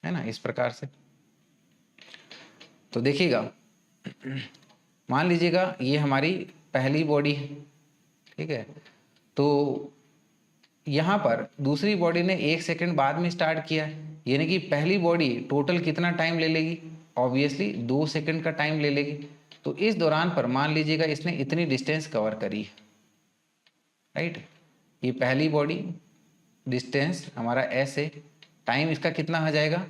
ना, इस प्रकार से। तो देखिएगा, मान लीजिएगा ये हमारी पहली बॉडी है, ठीक है, तो यहाँ पर दूसरी बॉडी ने 1 सेकेंड बाद में स्टार्ट किया है, यानी कि पहली बॉडी टोटल कितना टाइम ले लेगी, ऑब्वियसली 2 सेकेंड का टाइम ले लेगी। तो इस दौरान पर मान लीजिएगा इसने इतनी डिस्टेंस कवर करी है, राइट। ये पहली बॉडी डिस्टेंस हमारा एस है, टाइम इसका कितना आ जाएगा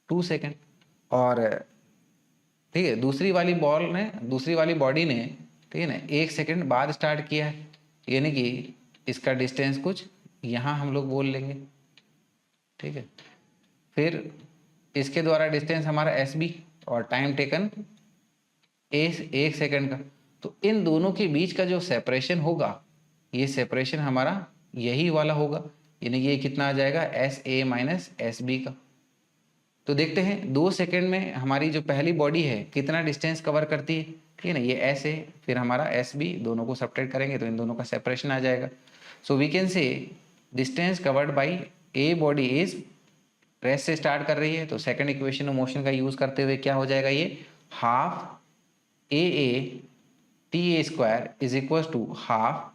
2 सेकेंड। और ठीक है, दूसरी वाली बॉडी ने, ठीक है ना, 1 सेकेंड बाद स्टार्ट किया है, यानी कि इसका डिस्टेंस कुछ यहाँ हम लोग बोल लेंगे, ठीक है। फिर इसके द्वारा डिस्टेंस हमारा एस बी और टाइम टेकन 1 सेकेंड का। तो इन दोनों के बीच का जो सेपरेशन होगा, ये सेपरेशन हमारा यही वाला होगा, यानी ये कितना आ जाएगा S A minus S B का। तो देखते हैं 2 सेकेंड में हमारी जो पहली बॉडी है कितना डिस्टेंस कवर करती है, ठीक है ना, ये एस ए फिर हमारा एस बी, दोनों को सब्ट्रैक्ट करेंगे तो इन दोनों का सेपरेशन आ जाएगा। So we can say distance covered by A body is, rest से स्टार्ट कर रही है तो सेकंड इक्वेशन ऑफ मोशन का यूज करते हुए क्या हो जाएगा, ये half A T A square is equal to half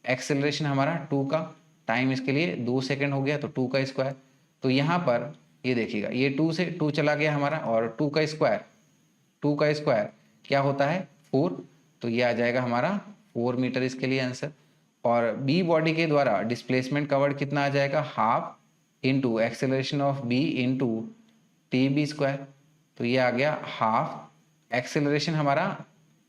acceleration हमारा 2 का, टाइम इसके लिए 2 सेकेंड हो गया तो 2 का स्क्वायर। तो यहाँ पर ये देखिएगा, ये 2 से 2 चला गया हमारा और 2 का स्क्वायर क्या होता है 4, तो ये आ जाएगा हमारा 4 मीटर इसके लिए आंसर। और बी बॉडी के द्वारा डिस्प्लेसमेंट कवर्ड कितना आ जाएगा, half into acceleration of B into T B square, तो ये आ गया हाफ एक्सेलरेशन हमारा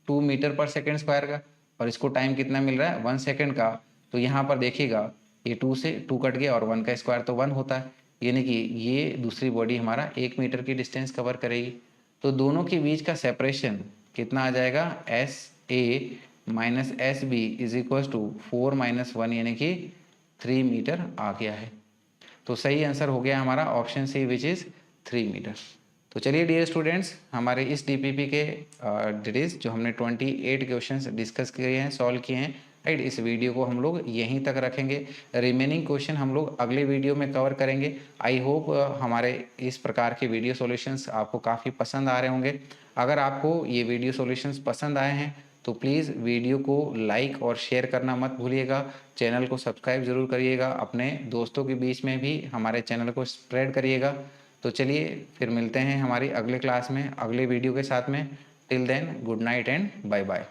2 मीटर पर सेकेंड स्क्वायर का और इसको टाइम कितना मिल रहा है 1 सेकेंड का। तो यहाँ पर देखिएगा ये 2 से 2 कट गया और 1 का स्क्वायर तो 1 होता है, यानी कि ये दूसरी बॉडी हमारा 1 मीटर की डिस्टेंस कवर करेगी। तो दोनों के बीच का सेपरेशन कितना आ जाएगा, S A minus S B is equal to 4 minus 1 यानी कि 3 मीटर आ गया है। तो सही आंसर हो गया हमारा option C which is 3 metre. तो चलिए डियर स्टूडेंट्स, हमारे इस डीपीपी के डिटेल्स जो हमने 28 क्वेश्चंस डिस्कस किए हैं, सॉल्व किए हैं, राइट, इस वीडियो को हम लोग यहीं तक रखेंगे। रिमेनिंग क्वेश्चन हम लोग अगले वीडियो में कवर करेंगे। आई होप हमारे इस प्रकार के वीडियो सॉल्यूशंस आपको काफ़ी पसंद आ रहे होंगे। अगर आपको ये वीडियो सॉल्यूशंस पसंद आए हैं तो प्लीज़ वीडियो को लाइक और शेयर करना मत भूलिएगा। चैनल को सब्सक्राइब ज़रूर करिएगा, अपने दोस्तों के बीच में भी हमारे चैनल को स्प्रेड करिएगा। तो चलिए फिर मिलते हैं हमारी अगले क्लास में अगले वीडियो के साथ में। Till then good night and bye bye.